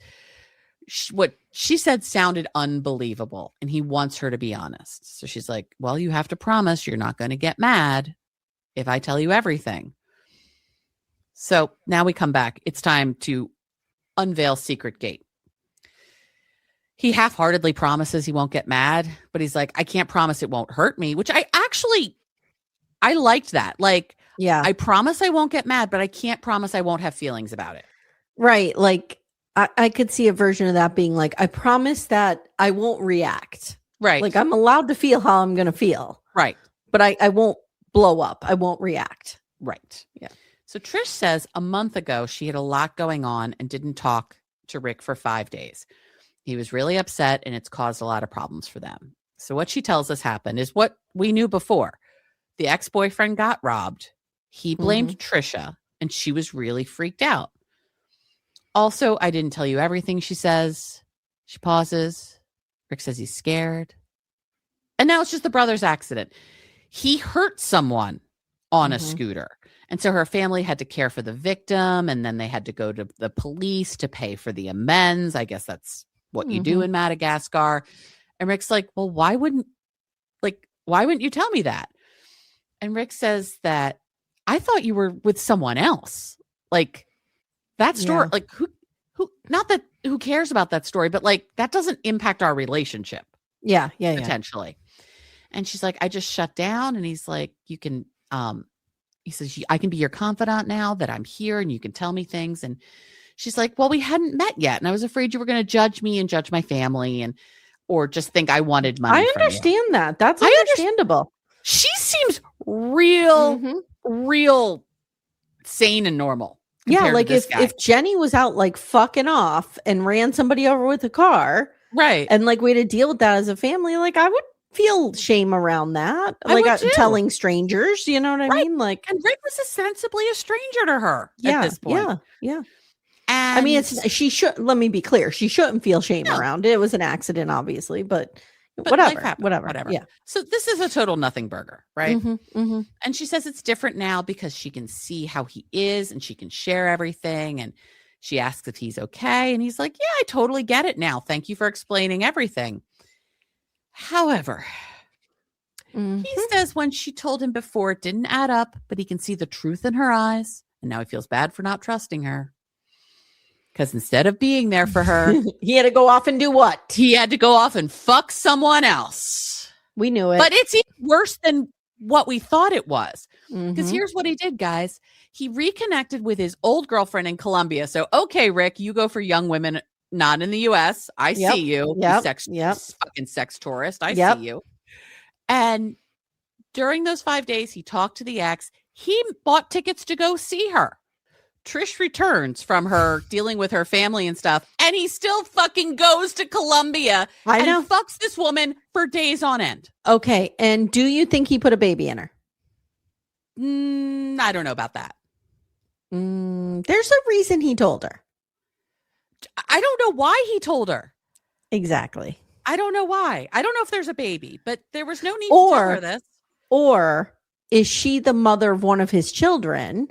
what she said sounded unbelievable, and he wants her to be honest. So she's like, well, you have to promise you're not going to get mad if I tell you everything. So now we come back. It's time to unveil Secret Gate. He half-heartedly promises he won't get mad, but he's like, I can't promise it won't hurt me, which I liked that. Like, yeah, I promise I won't get mad, but I can't promise I won't have feelings about it. Right. Like, I could see a version of that being like, I promise that I won't react. Right. Like, I'm allowed to feel how I'm going to feel. Right. But I won't blow up. I won't react. Right. Yeah. So Trish says a month ago, she had a lot going on and didn't talk to Rick for 5 days. He was really upset, and it's caused a lot of problems for them. So what she tells us happened is what we knew before. The ex-boyfriend got robbed. He blamed Trisha, and she was really freaked out. Also, I didn't tell you everything, she says. She pauses. Rick says he's scared. And now it's just the brother's accident. He hurt someone on a scooter. And so her family had to care for the victim, and then they had to go to the police to pay for the amends. I guess that's what you do in Madagascar. And Rick's like, well, why wouldn't you tell me that? And Rick says that I thought you were with someone else. Like, that story, like who not that who cares about that story, but like that doesn't impact our relationship. Yeah. Potentially. And she's like, I just shut down. And he's like, you can, he says, I can be your confidant now that I'm here and you can tell me things. And she's like, well, we hadn't met yet. And I was afraid you were going to judge me and judge my family or just think I wanted money. I understand that. That's understandable. She seems real sane and normal. Yeah, like if Jenny was out like fucking off and ran somebody over with a car, right, and like we had to deal with that as a family, like I would feel shame around that. Telling strangers, you know what I mean? Like, and Rick was ostensibly a stranger to her at this point. Yeah. And I mean, she should. Let me be clear. She shouldn't feel shame around it. It was an accident, obviously, but whatever. Yeah. So this is a total nothing burger, right? And she says it's different now because she can see how he is and she can share everything. And she asks if he's okay. And he's like, yeah, I totally get it now. Thank you for explaining everything. However, he says when she told him before, it didn't add up, but he can see the truth in her eyes. And now he feels bad for not trusting her. Because instead of being there for her, he had to go off and do what? He had to go off and fuck someone else. We knew it. But it's even worse than what we thought it was. Because here's what he did, guys. He reconnected with his old girlfriend in Colombia. So, okay, Rick, you go for young women, not in the U.S. I see you. Fucking sex tourist. I see you. And during those 5 days, he talked to the ex. He bought tickets to go see her. Trish returns from her dealing with her family and stuff, and he still fucking goes to Colombia and fucks this woman for days on end. Okay, and do you think he put a baby in her? I don't know about that. There's a reason he told her. I don't know why he told her. Exactly. I don't know why. I don't know if there's a baby, but there was no need to tell her this. Or is she the mother of one of his children?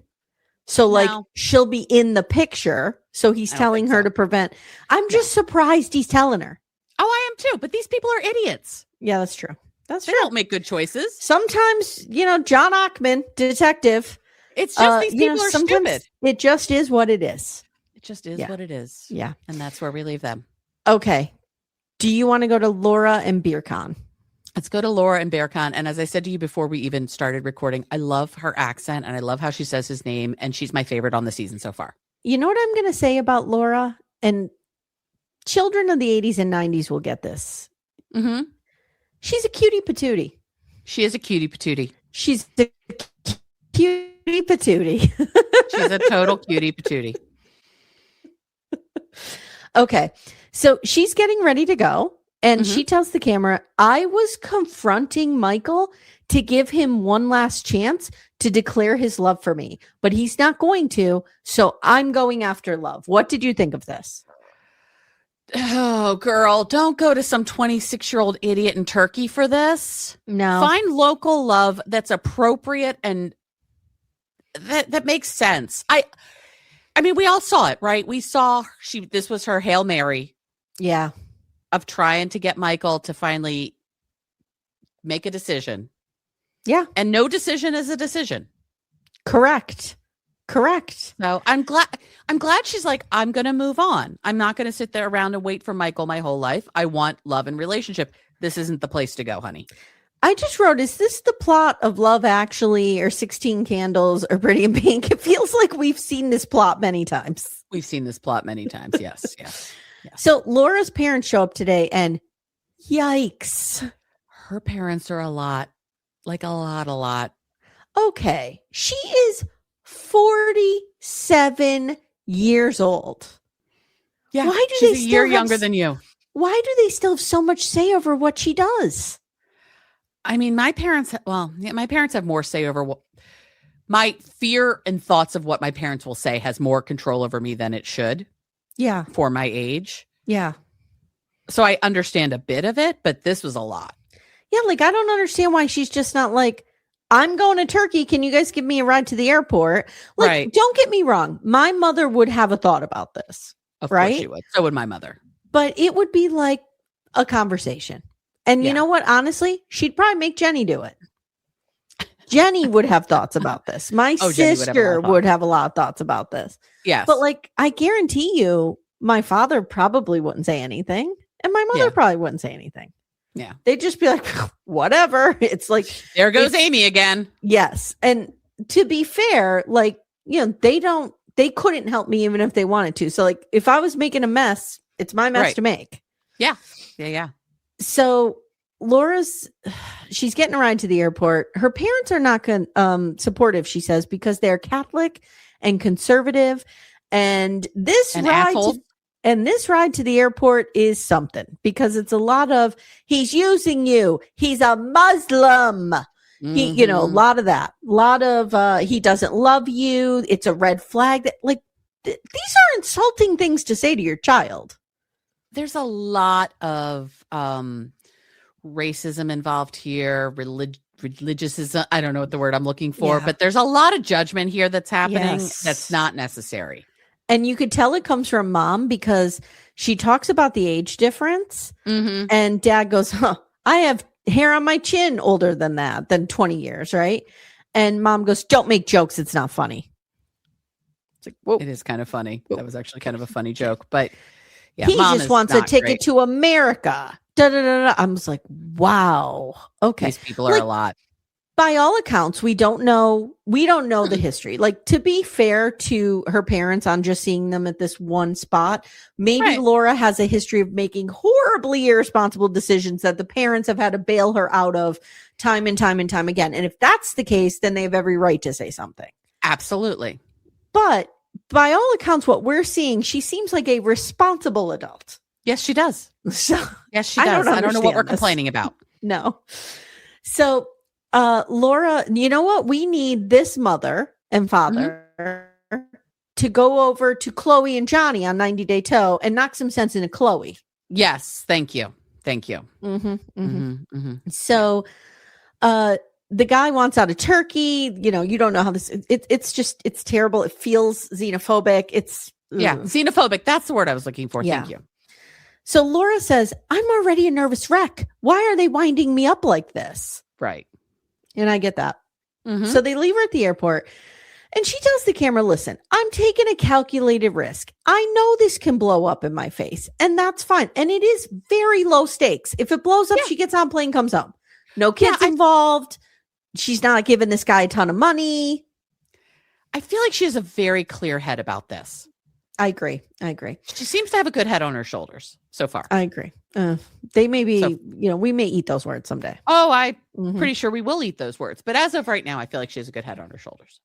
So like she'll be in the picture. So he's telling her to prevent. I'm just surprised he's telling her. Oh, I am too. But these people are idiots. Yeah, that's true. They don't make good choices. Sometimes, John Ockman, detective. It's just these people are stupid. It just is what it is. It just is what it is. Yeah. And that's where we leave them. Okay. Do you want to go to Laura and Beercon? Let's go to Laura and Bearcon. And as I said to you before we even started recording, I love her accent and I love how she says his name. And she's my favorite on the season so far. You know what I'm going to say about Laura? And children of the 80s and 90s will get this. Mm-hmm. She's a cutie patootie. She is a cutie patootie. She's a cutie patootie. She's a total cutie patootie. Okay. So she's getting ready to go. And she tells the camera, I was confronting Michael to give him one last chance to declare his love for me, but he's not going to. So I'm going after love. What did you think of this? Oh, girl, don't go to some 26-year-old idiot in Turkey for this. No. Find local love that's appropriate and that makes sense. I mean, we all saw it, right? We saw this was her Hail Mary. Yeah. Of trying to get Michael to finally make a decision. Yeah. And no decision is a decision. Correct. So I'm glad she's like, I'm going to move on. I'm not going to sit there around and wait for Michael my whole life. I want love and relationship. This isn't the place to go, honey. I just wrote, is this the plot of Love Actually or 16 Candles or Pretty in Pink? It feels like we've seen this plot many times. We've seen this plot many times. Yes. Yes. So Laura's parents show up today and yikes. Her parents are a lot. Like a lot. Okay. She is 47 years old. Yeah. Why do she's a year younger than you. Why do they still have so much say over what she does? I mean, my parents have more say over what my fear and thoughts of what my parents will say has more control over me than it should. Yeah. For my age. Yeah. So I understand a bit of it, but this was a lot. Yeah. Like, I don't understand why she's just not like, I'm going to Turkey. Can you guys give me a ride to the airport? Like, right. Don't get me wrong. My mother would have a thought about this. Of course she would. So would my mother. But it would be like a conversation. And you know what? Honestly, she'd probably make Jenny do it. Jenny would have thoughts about this. My sister would have a lot of thoughts about this. Yes. But like, I guarantee you, my father probably wouldn't say anything. And my mother probably wouldn't say anything. Yeah. They'd just be like, whatever. It's like, there goes Amy again. Yes. And to be fair, like, you know, they couldn't help me even if they wanted to. So like, if I was making a mess, it's my mess to make. Yeah. Yeah. So she's getting a ride to the airport. Her parents are not supportive, she says, because they're Catholic and conservative. And this ride to the airport is something because it's a lot of, he's using you. He's a Muslim. Mm-hmm. He, a lot of that. A lot of, he doesn't love you. It's a red flag. That like, these are insulting things to say to your child. There's a lot of racism involved here, religious. I don't know what the word I'm looking for, but there's a lot of judgment here that's happening that's not necessary. And you could tell it comes from mom because she talks about the age difference. Mm-hmm. And dad goes, I have hair on my chin older than 20 years, right? And mom goes, don't make jokes. It's not funny. It's like, whoa. It is kind of funny. Whoa. That was actually kind of a funny joke, but yeah, he just wants a ticket to America. I was like, wow. Okay. These people are a lot. By all accounts, we don't know the history. Like, to be fair to her parents on just seeing them at this one spot, maybe Laura has a history of making horribly irresponsible decisions that the parents have had to bail her out of time and time and time again. And if that's the case, then they have every right to say something. Absolutely. But by all accounts, what we're seeing, she seems like a responsible adult. Yes, she does. So yes, she does. I don't know what we're complaining about. No. So Laura, you know what? We need this mother and father to go over to Chloe and Johnny on 90 Day Tow and knock some sense into Chloe. Yes. Thank you. So the guy wants out of Turkey. You don't know how this, it's terrible. It feels xenophobic. Xenophobic. That's the word I was looking for. Yeah. Thank you. So Laura says, I'm already a nervous wreck. Why are they winding me up like this? Right. And I get that. Mm-hmm. So they leave her at the airport and she tells the camera, listen, I'm taking a calculated risk. I know this can blow up in my face and that's fine. And it is very low stakes. If it blows up, she gets on plane, comes home. No kids involved. She's not giving this guy a ton of money. I feel like she has a very clear head about this. I agree. She seems to have a good head on her shoulders so far. I agree. They may be, we may eat those words someday. Oh, I'm pretty sure we will eat those words. But as of right now, I feel like she has a good head on her shoulders.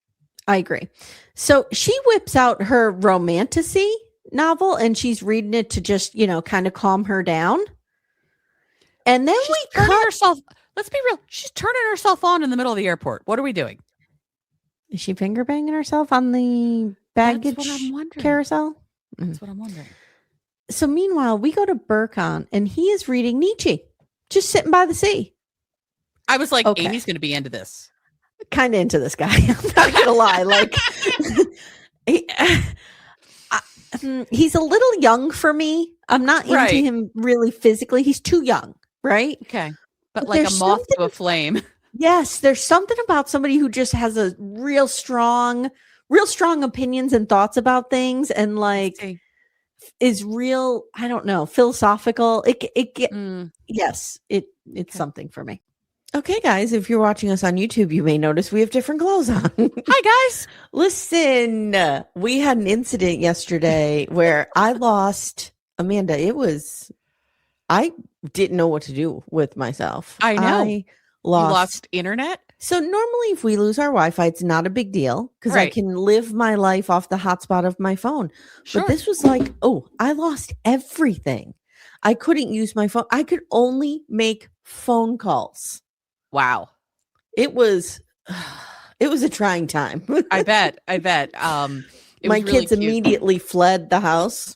I agree. So she whips out her romantasy novel and she's reading it to just, kind of calm her down. And then let's be real. She's turning herself on in the middle of the airport. What are we doing? Is she finger banging herself on the baggage carousel? That's what I'm wondering. So meanwhile, we go to Burcon and he is reading Nietzsche, just sitting by the sea. I was like, Amy's going to be into this. Kind of into this guy. I'm not going to lie. Like, he's a little young for me. I'm not into him really physically. He's too young, right? Okay. But like a moth to a flame. Yes, there's something about somebody who just has a real strong opinions and thoughts about things and like is real, I don't know, philosophical. It's something for me. Okay, guys, if you're watching us on YouTube, you may notice we have different clothes on. Hi, guys. Listen, we had an incident yesterday where I lost Amanda. I didn't know what to do with myself. I know. You lost internet? So normally if we lose our Wi-Fi, it's not a big deal because I can live my life off the hotspot of my phone. Sure. But this was like, I lost everything. I couldn't use my phone. I could only make phone calls. Wow. It was a trying time. I bet. My kids immediately fled the house.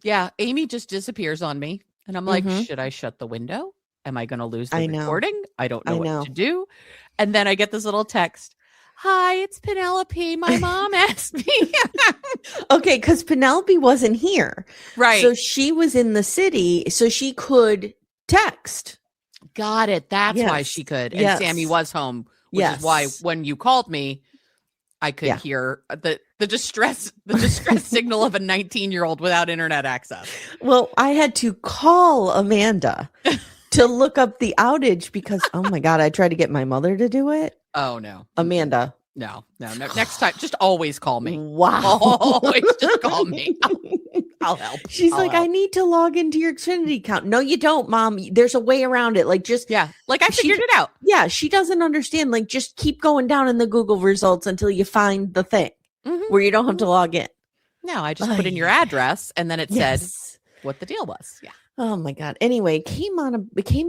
Yeah. Amy just disappears on me. And I'm like, should I shut the window? Am I going to lose the recording? I don't know what to do. And then I get this little text. Hi, it's Penelope. My mom asked me. Okay, because Penelope wasn't here. Right. So she was in the city, so she could text. Got it. That's why she could. And Sammy was home, which is why when you called me, I could hear the distress signal of a 19-year-old without internet access. Well, I had to call Amanda to look up the outage because, oh my God, I tried to get my mother to do it. Oh, no. Amanda. No. Next time, just always call me. Wow. Always just call me. I'll help. She's like, I need to log into your Xfinity account. No, you don't, Mom. There's a way around it. Like, just. Yeah. Like, I figured it out. Yeah. She doesn't understand. Like, just keep going down in the Google results until you find the thing where you don't have to log in. No, I just put in your address and then it said what the deal was. Yeah. Oh my God. Anyway, it came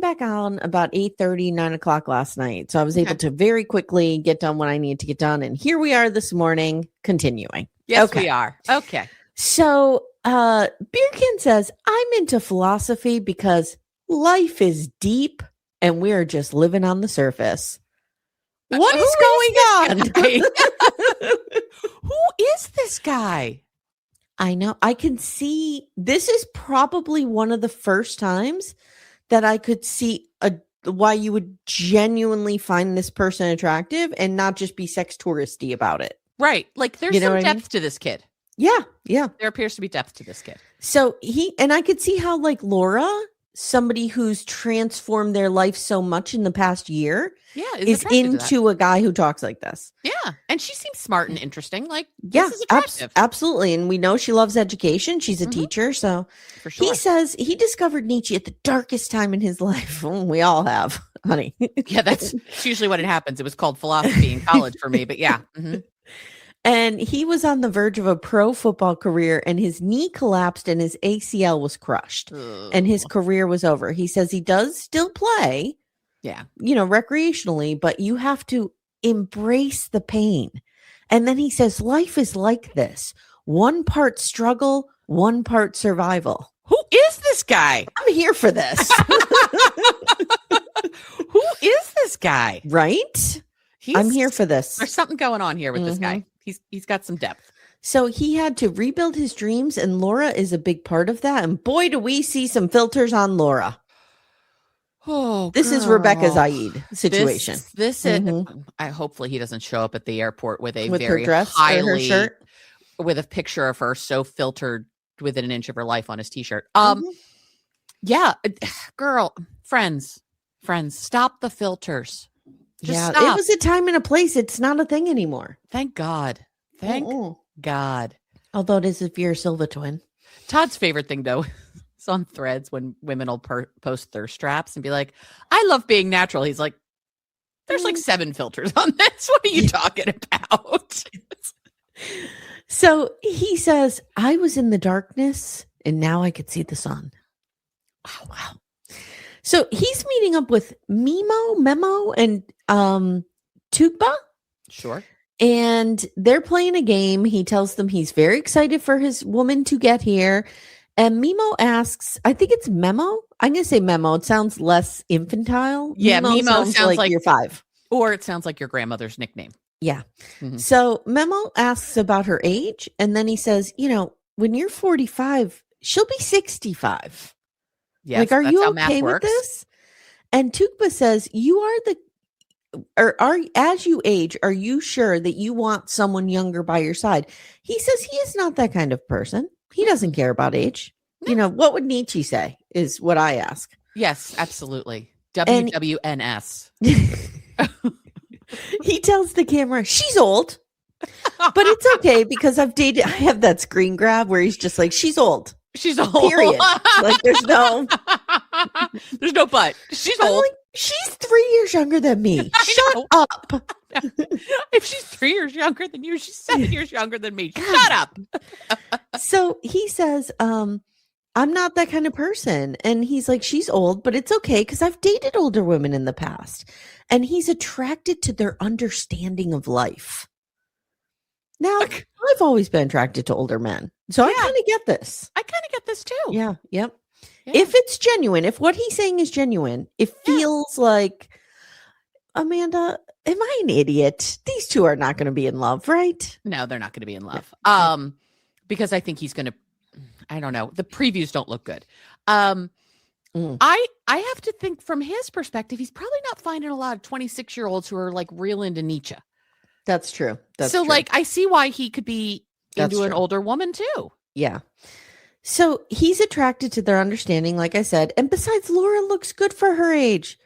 back on about 8:30, 9 o'clock last night. So I was able to very quickly get done what I needed to get done. And here we are this morning continuing. Yes, we are. Okay. So Beerkin says, I'm into philosophy because life is deep and we're just living on the surface. What is going on? Who is this guy? I know. I can see this is probably one of the first times that I could see why you would genuinely find this person attractive and not just be sex touristy about it. Right. Like there's some depth to this kid. Yeah. Yeah. There appears to be depth to this kid. So I could see how like Laura, somebody who's transformed their life so much in the past year, is into a guy who talks like this. Yeah. And she seems smart and interesting. Like, this is attractive. Absolutely. And we know she loves education. She's a teacher. So for sure. He says he discovered Nietzsche at the darkest time in his life. We all have, honey. Yeah, that's usually what it happens. It was called philosophy in college for me, but yeah. And he was on the verge of a pro football career and his knee collapsed and his ACL was crushed and his career was over. He says he does still play, recreationally, but you have to embrace the pain. And then he says, life is like this. One part struggle, one part survival. Who is this guy? I'm here for this. Who is this guy? Right? I'm here for this. There's something going on here with this guy. He's got some depth. So he had to rebuild his dreams, and Laura is a big part of that. And boy, do we see some filters on Laura. Oh, this is Rebecca Zaid situation. This is. Hopefully he doesn't show up at the airport with very her dress highly, or her shirt, with a picture of her so filtered within an inch of her life on his t-shirt. Yeah, girl, friends, stop the filters. Stop. It was a time and a place. It's not a thing anymore. Thank God. Thank God. Although it is a Vera Silva twin. Todd's favorite thing, though, is on Threads when women will post thirst traps and be like, I love being natural. He's like, there's like 7 filters on this. What are you talking about? So he says, I was in the darkness and now I could see the sun. Wow. So he's meeting up with Memo, and Tugba. Sure. And they're playing a game. He tells them he's very excited for his woman to get here. And Memo asks, I think it's Memo. I'm going to say Memo. It sounds less infantile. Yeah, Memo sounds like you're 5. Or it sounds like your grandmother's nickname. Yeah. Mm-hmm. So Memo asks about her age. And then he says, when you're 45, she'll be 65. Yes, like, are you okay with this? And Tugba says, as you age, are you sure that you want someone younger by your side? He says he is not that kind of person. He doesn't care about age. No. What would Nietzsche say is what I ask. Yes, absolutely. WWNS. He tells the camera, she's old, but it's okay because I have that screen grab where he's just like, she's old. She's old. Period. Like there's no but. She's old. Like, she's 3 years younger than me. Shut up. If she's 3 years younger than you, she's 7 years younger than me. Shut up. So he says, I'm not that kind of person. And he's like, she's old, but it's okay because I've dated older women in the past. And he's attracted to their understanding of life. Now, I've always been attracted to older men. So I kind of get this. I kind of get this too. Yeah. Yep. Yeah. If it's genuine, if what he's saying is genuine, it feels like, Amanda, am I an idiot? These two are not going to be in love, right? No, they're not going to be in love. Because I think he's going to, I don't know. The previews don't look good. I have to think from his perspective, he's probably not finding a lot of 26-year-olds who are like real into Nietzsche. That's true. So like, I see why he could be into an older woman too. Yeah. So he's attracted to their understanding, like I said. And besides, Laura looks good for her age.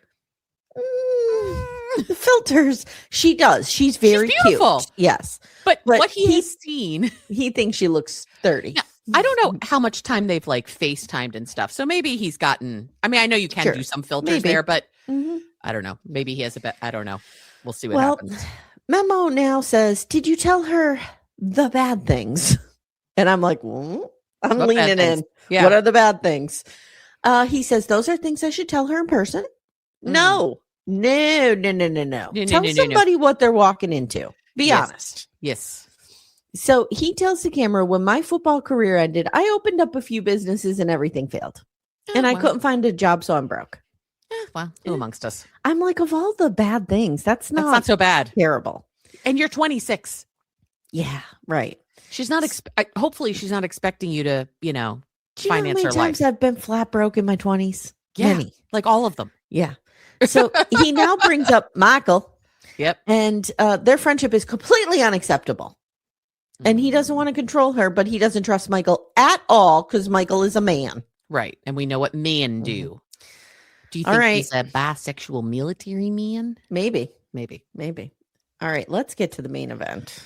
The filters. She does. She's very beautiful. Cute. Yes. But what he's seen. He thinks she looks 30. Yeah, I don't know how much time they've like FaceTimed and stuff. So maybe he's gotten, I mean, I know you can do some filters there, but I don't know. Maybe he has a bit. I don't know. We'll see what happens. Memo now says, did you tell her the bad things? And I'm like, I'm leaning in. Yeah. What are the bad things? He says, those are things I should tell her in person. No. Tell somebody what they're walking into. Be honest. Yes. So he tells the camera, when my football career ended, I opened up a few businesses and everything failed. And I couldn't find a job, so I'm broke. Well, who amongst us? I'm like, of all the bad things, that's not so bad. Terrible. And you're 26. Yeah, right. She's not, hopefully she's not expecting you to, finance her life. Times I've been flat broke in my 20s? Yeah. Many. Like all of them. Yeah. So he now brings up Michael. Yep. And their friendship is completely unacceptable. And he doesn't want to control her, but he doesn't trust Michael at all because Michael is a man. Right. And we know what men do. Do you think he's a bisexual military man? Maybe. All right, let's get to the main event.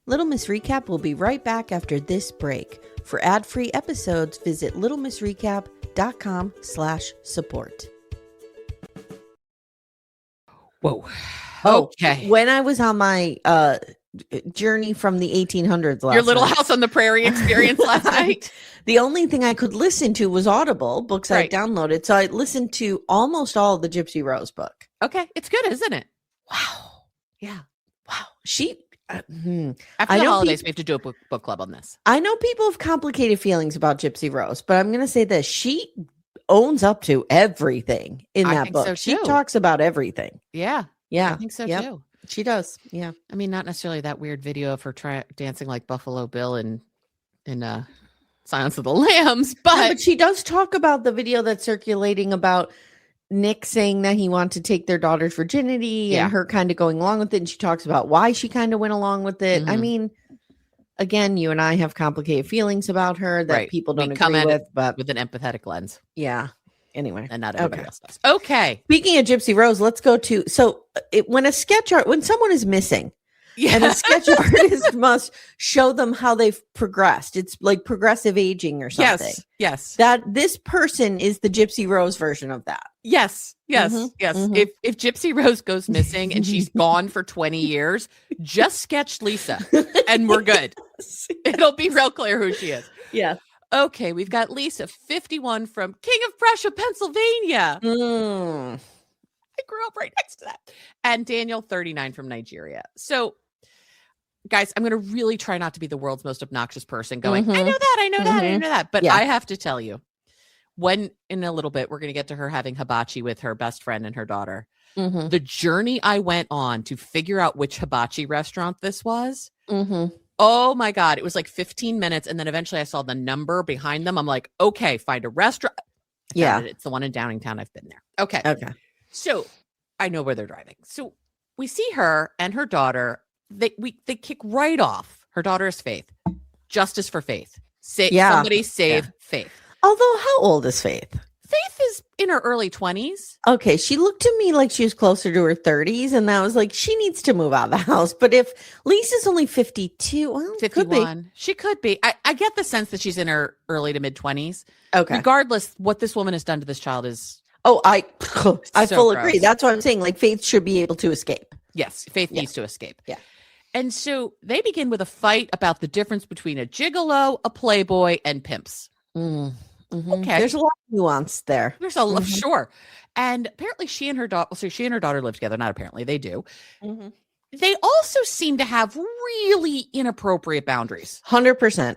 Little Miss Recap will be right back after this break. For ad-free episodes, visit littlemissrecap.com/support. Whoa. Okay. When I was on my journey from the 1800s last Your Little House on the Prairie experience last night. The only thing I could listen to was Audible books I downloaded. So I listened to almost all of the Gypsy Rose book. Okay. It's good, isn't it? Wow. Yeah. Wow. She After the holidays, we have to do a book club on this. I know people have complicated feelings about Gypsy Rose, but I'm going to say this. She owns up to everything in that book. So she talks about everything. Yeah. Yeah. I think so too. She does. Yeah. I mean, not necessarily that weird video of her dancing like Buffalo Bill in Silence of the Lambs, but she does talk about the video that's circulating about Nick saying that he wanted to take their daughter's virginity and her kind of going along with it. And she talks about why she kind of went along with it. I mean, again, you and I have complicated feelings about her that people don't agree with, but with an empathetic lens. Yeah. Anyway. And not everybody else does. Okay. Speaking of Gypsy Rose, let's go to, when someone is missing, Yeah. And a sketch artist must show them how they've progressed. It's like progressive aging or something. Yes. That this person is the Gypsy Rose version of that. Yes. If Gypsy Rose goes missing and she's gone for 20 years, just sketch Lisa and we're good. It'll be real clear who she is. Yeah. Okay, we've got Lisa, 51, from King of Prussia, Pennsylvania. I grew up right next to that. And Daniel, 39, from Nigeria. So, guys, I'm going to really try not to be the world's most obnoxious person going, I know that. But I have to tell you, when in a little bit, we're going to get to her having hibachi with her best friend and her daughter. The journey I went on to figure out which hibachi restaurant this was. Oh my God. It was like 15 minutes. And then eventually I saw the number behind them. I'm like, okay, find a restaurant. Yeah. It's the one in Downingtown. I've been there. Okay. So I know where they're driving. So we see her and her daughter. They kick right off. Her daughter is Faith. Justice for Faith. Somebody save Faith. Although, how old is Faith? Faith is in her early 20s. Okay, she looked to me like she was closer to her 30s, and that was like, she needs to move out of the house. But if Lisa's only 52, well, 51, she could be. I get the sense that she's in her early to mid 20s. Okay. Regardless, what this woman has done to this child is... Oh, I full agree. That's what I'm saying. Like, Faith should be able to escape. Yes, Faith needs to escape. Yeah. And so they begin with a fight about the difference between a gigolo, a playboy, and pimps. Okay. There's a lot of nuance there. There's a lot, sure. And apparently she and her daughter live together. Not apparently, they do. They also seem to have really inappropriate boundaries. 100%.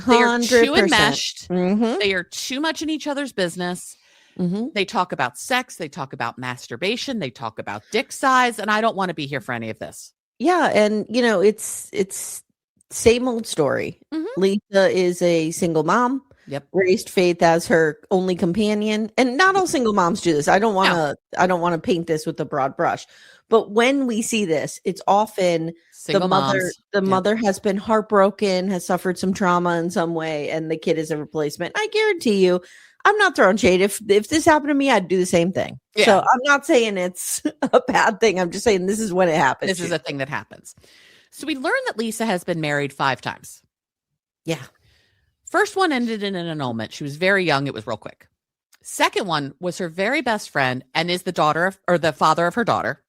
They are too enmeshed. They are too much in each other's business. They talk about sex. They talk about masturbation. They talk about dick size. And I don't want to be here for any of this. Yeah. And, it's same old story. Lisa is a single mom. Raised Faith as her only companion. And not all single moms do this. I don't want to paint this with a broad brush. But when we see this, it's often single the mother has been heartbroken, has suffered some trauma in some way, and the kid is a replacement. I guarantee you, I'm not throwing shade. If this happened to me, I'd do the same thing. Yeah. So I'm not saying it's a bad thing. I'm just saying this is when it happens. This is a thing that happens. So we learned that Lisa has been married 5 times. Yeah. First one ended in an annulment. She was very young. It was real quick. Second one was her very best friend and is the father of her daughter.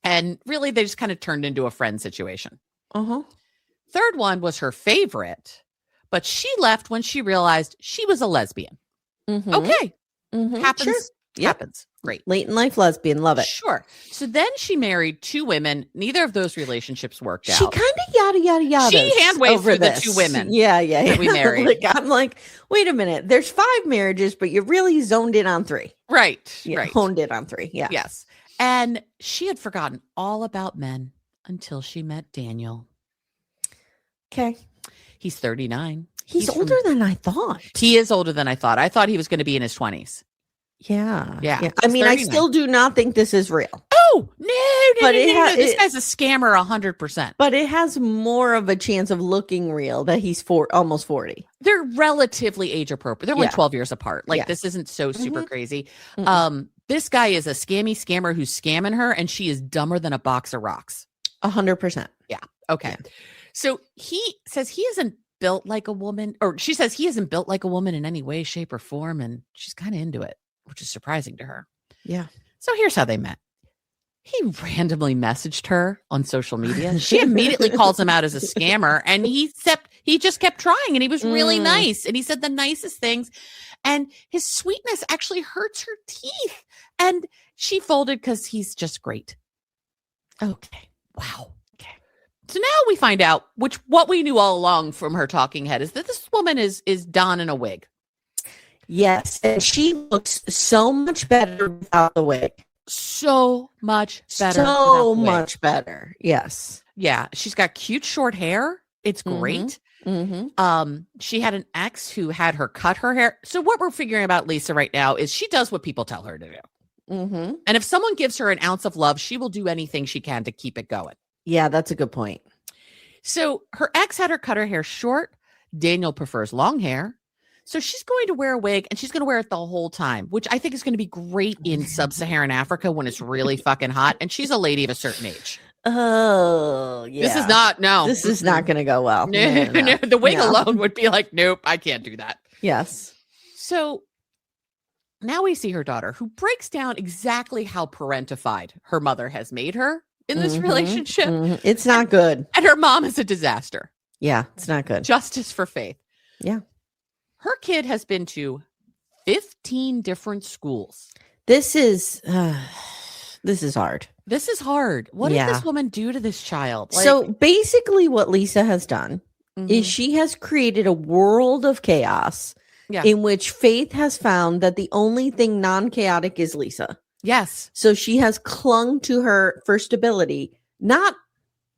And really, they just kind of turned into a friend situation. Third one was her favorite, but she left when she realized she was a lesbian. Okay. Happens. Sure. Happens. Great. Late in life lesbian. Love it. Sure. So then she married 2 women. Neither of those relationships worked out. She kind of yada. She hand-waved through the 2 women. Yeah. That we married. I'm like, wait a minute. There's 5 marriages, but you really zoned in on 3. Right. Yeah, right. Honed in on 3. Yeah. Yes. And she had forgotten all about men until she met Daniel. Okay. He's 39. He's older than I thought. He is older than I thought. I thought he was going to be in his 20s. Yeah. I mean, 39. I still do not think this is real. Oh, no. This guy's a scammer 100%. But it has more of a chance of looking real that he's almost 40. They're relatively age appropriate. They're only 12 years apart. Like, this isn't so super crazy. This guy is a scammer who's scamming her, and she is dumber than a box of rocks. 100%. Yeah. Okay. Yeah. So he says he isn't built like a woman, or she says he isn't built like a woman in any way, shape, or form, and she's kind of into it, which is surprising to her. Yeah. So here's how they met. He randomly messaged her on social media. She immediately calls him out as a scammer, and he just kept trying, and he was really nice, and he said the nicest things, and his sweetness actually hurts her teeth, and she folded because he's just great. Okay. Wow. Okay. So now we find out what we knew all along from her talking head is that this woman is donning a wig. Yes, and she looks so much better without the wig. So much better. So much better. Yes. Yeah. She's got cute short hair. It's great. She had an ex who had her cut her hair. So what we're figuring about Lisa right now is she does what people tell her to do. And if someone gives her an ounce of love, she will do anything she can to keep it going. Yeah, that's a good point. So her ex had her cut her hair short. Daniel prefers long hair. So she's going to wear a wig, and she's going to wear it the whole time, which I think is going to be great in sub-Saharan Africa when it's really fucking hot. And she's a lady of a certain age. Oh, yeah. This is not, no. This is not going to go well. No. The wig alone would be like, nope, I can't do that. Yes. So now we see her daughter, who breaks down exactly how parentified her mother has made her in this relationship. It's not good. And her mom is a disaster. Yeah, it's not good. Justice for Faith. Yeah. Her kid has been to 15 different schools. This is hard. This is hard. What did this woman do to this child? So basically what Lisa has done is she has created a world of chaos in which Faith has found that the only thing non-chaotic is Lisa. Yes. So she has clung to her for stability, not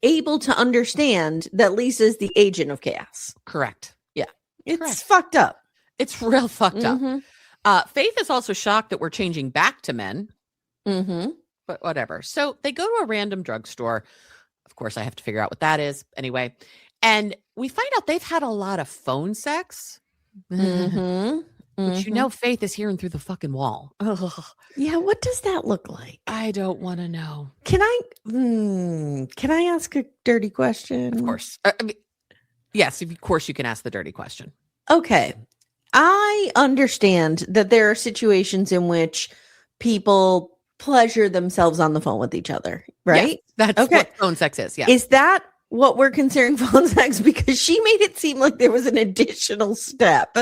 able to understand that Lisa is the agent of chaos. Correct. Yeah. It's fucked up. It's real fucked up. Faith is also shocked that we're changing back to men. But whatever. So they go to a random drugstore. Of course, I have to figure out what that is. Anyway. And we find out they've had a lot of phone sex. Which Faith is hearing through the fucking wall. Yeah, what does that look like? I don't want to know. Can I ask a dirty question? Of course. Yes, of course you can ask the dirty question. Okay. I understand that there are situations in which people pleasure themselves on the phone with each other, right? Yes, that's what phone sex is. Yeah. Is that what we're considering phone sex? Because she made it seem like there was an additional step.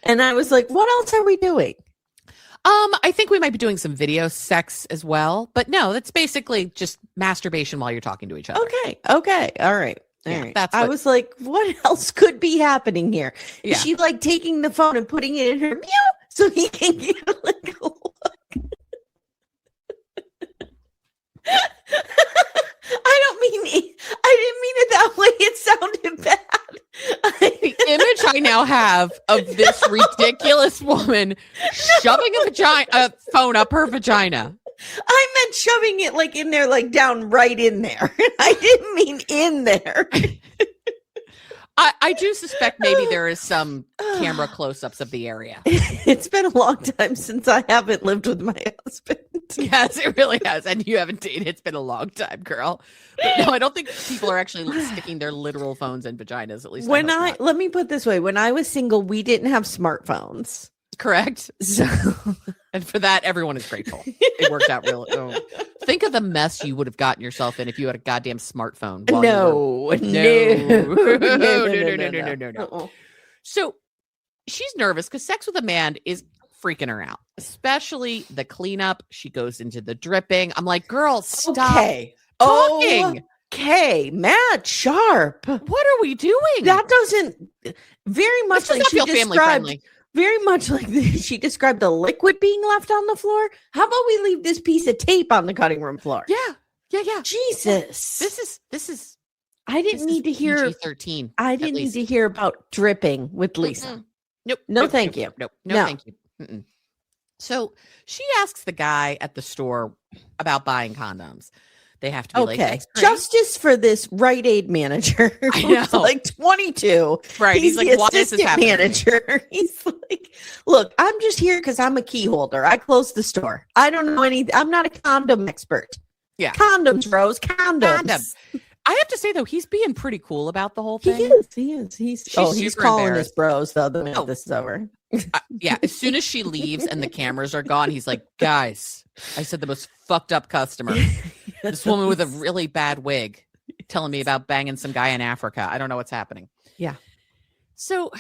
And I was like, what else are we doing? I think we might be doing some video sex as well. But no, that's basically just masturbation while you're talking to each other. Okay. All right. I was like, what else could be happening here? Is she like taking the phone and putting it in her mute so he can get like a look? I didn't mean it that way. It sounded bad. The image I now have of this ridiculous woman shoving a phone up her vagina. I meant shoving it like in there, like down right in there. I didn't mean in there. I do suspect maybe there is some camera close-ups of the area. It's been a long time since I haven't lived with my husband. Yes, it really has. And you haven't dated. It's been a long time, girl. But no, I don't think people are actually sticking their literal phones in vaginas, at least. Let me put it this way. When I was single, we didn't have smartphones. Correct. So, and for that, everyone is grateful. It worked out really. Think of the mess you would have gotten yourself in if you had a goddamn smartphone. No. So she's nervous because sex with a man is freaking her out, especially the cleanup. She goes into the dripping. I'm like, girl, stop talking. Okay, Matt Sharp. What are we doing? That doesn't very much like she described. Very much like she described the liquid being left on the floor. How about we leave this piece of tape on the cutting room floor? Yeah. Jesus. This is. I didn't need to hear PG-13. I didn't need to hear about dripping with Lisa. Nope. No, thank you. No, thank you. So she asks the guy at the store about buying condoms. They have to be latex free. Justice for this Rite Aid manager. I know. Like 22. Right. He's like, why is this happening? Manager. He's like, look, I'm just here because I'm a key holder. I closed the store. I don't know anything. I'm not a condom expert. Yeah. Condoms, Rose. Condoms. I have to say, though, he's being pretty cool about the whole thing. He is. He's calling us bros, though, the minute this is over. Yeah. As soon as she leaves and the cameras are gone, he's like, guys, I said the most fucked up customer. This woman with a really bad wig telling me about banging some guy in Africa. I don't know what's happening. Yeah. So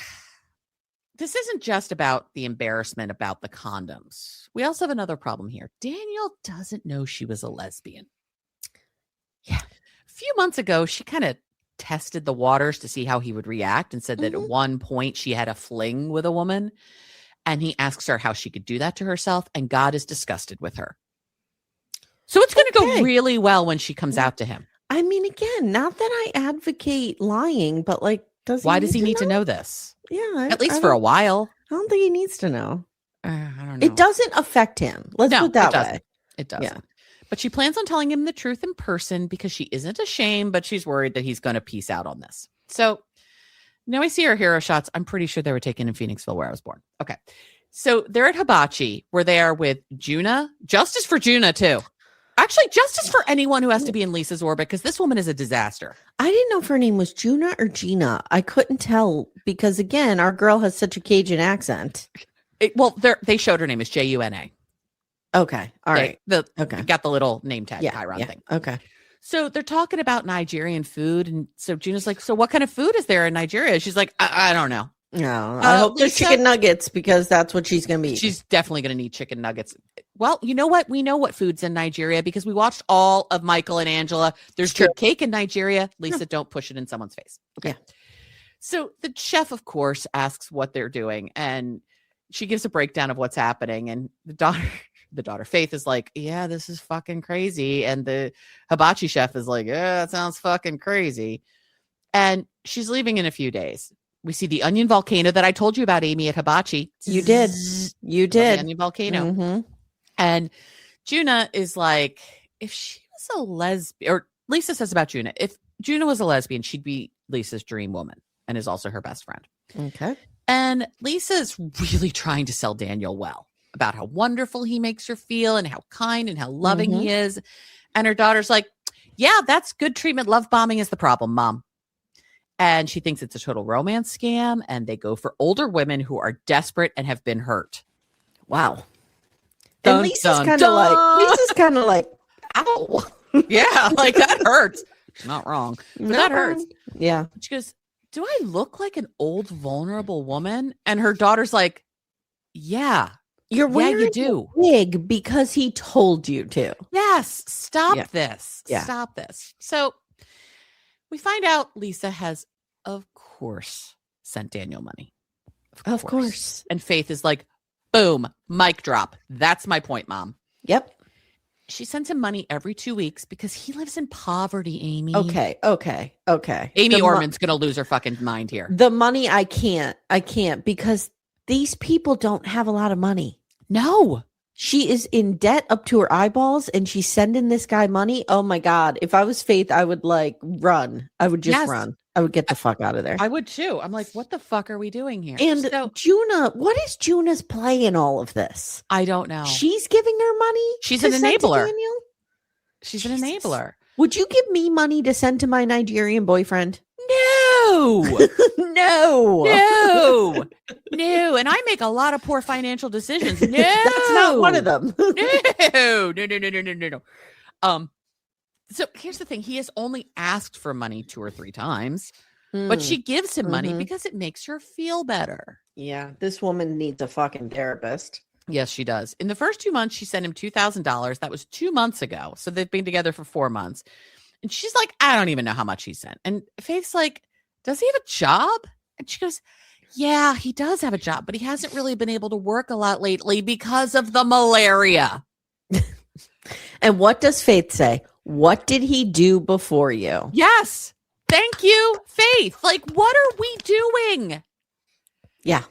this isn't just about the embarrassment about the condoms. We also have another problem here. Daniel doesn't know she was a lesbian. Yeah. A few months ago, she kind of tested the waters to see how he would react and said that at one point she had a fling with a woman. And he asks her how she could do that to herself. And God is disgusted with her. So it's going to go really well when she comes out to him. I mean, again, not that I advocate lying, but like, why does he need to know this? Yeah. At least for a while. I don't think he needs to know. I don't know. It doesn't affect him. Let's put it that way. It doesn't. Yeah. But she plans on telling him the truth in person because she isn't ashamed, but she's worried that he's going to peace out on this. So now I see her hero shots. I'm pretty sure they were taken in Phoenixville where I was born. Okay. So they're at Hibachi where they are with Juna. Justice for Juna, too. Actually, justice for anyone who has to be in Lisa's orbit, because this woman is a disaster. I didn't know if her name was Juna or Gina. I couldn't tell because, again, our girl has such a Cajun accent. They showed her name as Juna. Okay. All right. Got the little name tag Chiron thing. Okay. So they're talking about Nigerian food. And so Juna's like, so what kind of food is there in Nigeria? She's like, I don't know. No, I hope there's chicken nuggets because that's what she's going to be. She's definitely going to need chicken nuggets. Well, you know what? We know what food's in Nigeria because we watched all of Michael and Angela. There's good cake in Nigeria. Lisa, don't push it in someone's face. Okay. Yeah. So the chef, of course, asks what they're doing. And she gives a breakdown of what's happening. And the daughter Faith is like, yeah, this is fucking crazy. And the hibachi chef is like, yeah, that sounds fucking crazy. And she's leaving in a few days. We see the onion volcano that I told you about, Amy, at hibachi. You did. The onion volcano. Mm-hmm. And Juna is like, if she was a lesbian, or Lisa says about Juna, if Juna was a lesbian, she'd be Lisa's dream woman and is also her best friend. Okay. And Lisa's really trying to sell Daniel well about how wonderful he makes her feel and how kind and how loving he is. And her daughter's like, yeah, that's good treatment. Love bombing is the problem, Mom. And she thinks it's a total romance scam. And they go for older women who are desperate and have been hurt. Wow. And Lisa's kind of like, ow. Yeah, like that hurts. She's not wrong. But that hurts. Yeah. She goes, do I look like an old, vulnerable woman? And her daughter's like, yeah. You're wearing a wig because he told you to. Yes. Stop this. Yeah. Stop this. So we find out Lisa has, of course, sent Daniel money. Of course. And Faith is like, boom, mic drop. That's my point, Mom. Yep. She sends him money every 2 weeks because he lives in poverty, Amy. Okay. Amy Orman's going to lose her fucking mind here. The money, I can't because these people don't have a lot of money. No. She is in debt up to her eyeballs and she's sending this guy money. Oh my God. If I was Faith, I would run. I would just run. I would get the fuck out of there. I would too. I'm like, what the fuck are we doing here? And Juna, what is Juna's play in all of this? I don't know. She's giving her money? She's an enabler. She's an enabler. Would you give me money to send to my Nigerian boyfriend? No. No. And I make a lot of poor financial decisions. No. That's not one of them. No. So here's the thing. He has only asked for money 2 or 3 times, but she gives him money because it makes her feel better. Yeah. This woman needs a fucking therapist. Yes, she does. In the first 2 months, she sent him $2,000. That was 2 months ago. So they've been together for 4 months. And she's like, I don't even know how much he sent. And Faith's like, does he have a job? And she goes, yeah, he does have a job, but he hasn't really been able to work a lot lately because of the malaria. And what does Faith say? What did he do before you? Yes. Thank you, Faith. Like, what are we doing? Yeah.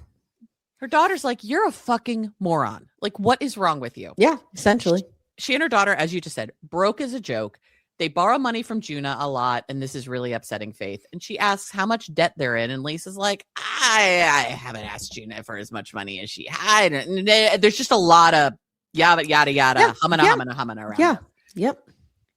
Her daughter's like, you're a fucking moron. Like, what is wrong with you? Yeah, essentially. She and her daughter, as you just said, broke as a joke. They borrow money from Juna a lot, and this is really upsetting Faith. And she asks how much debt they're in, and Lisa's like, I haven't asked Juna for as much money as she had. There's just a lot of yada, yada, yada, humming around. Yeah, yep.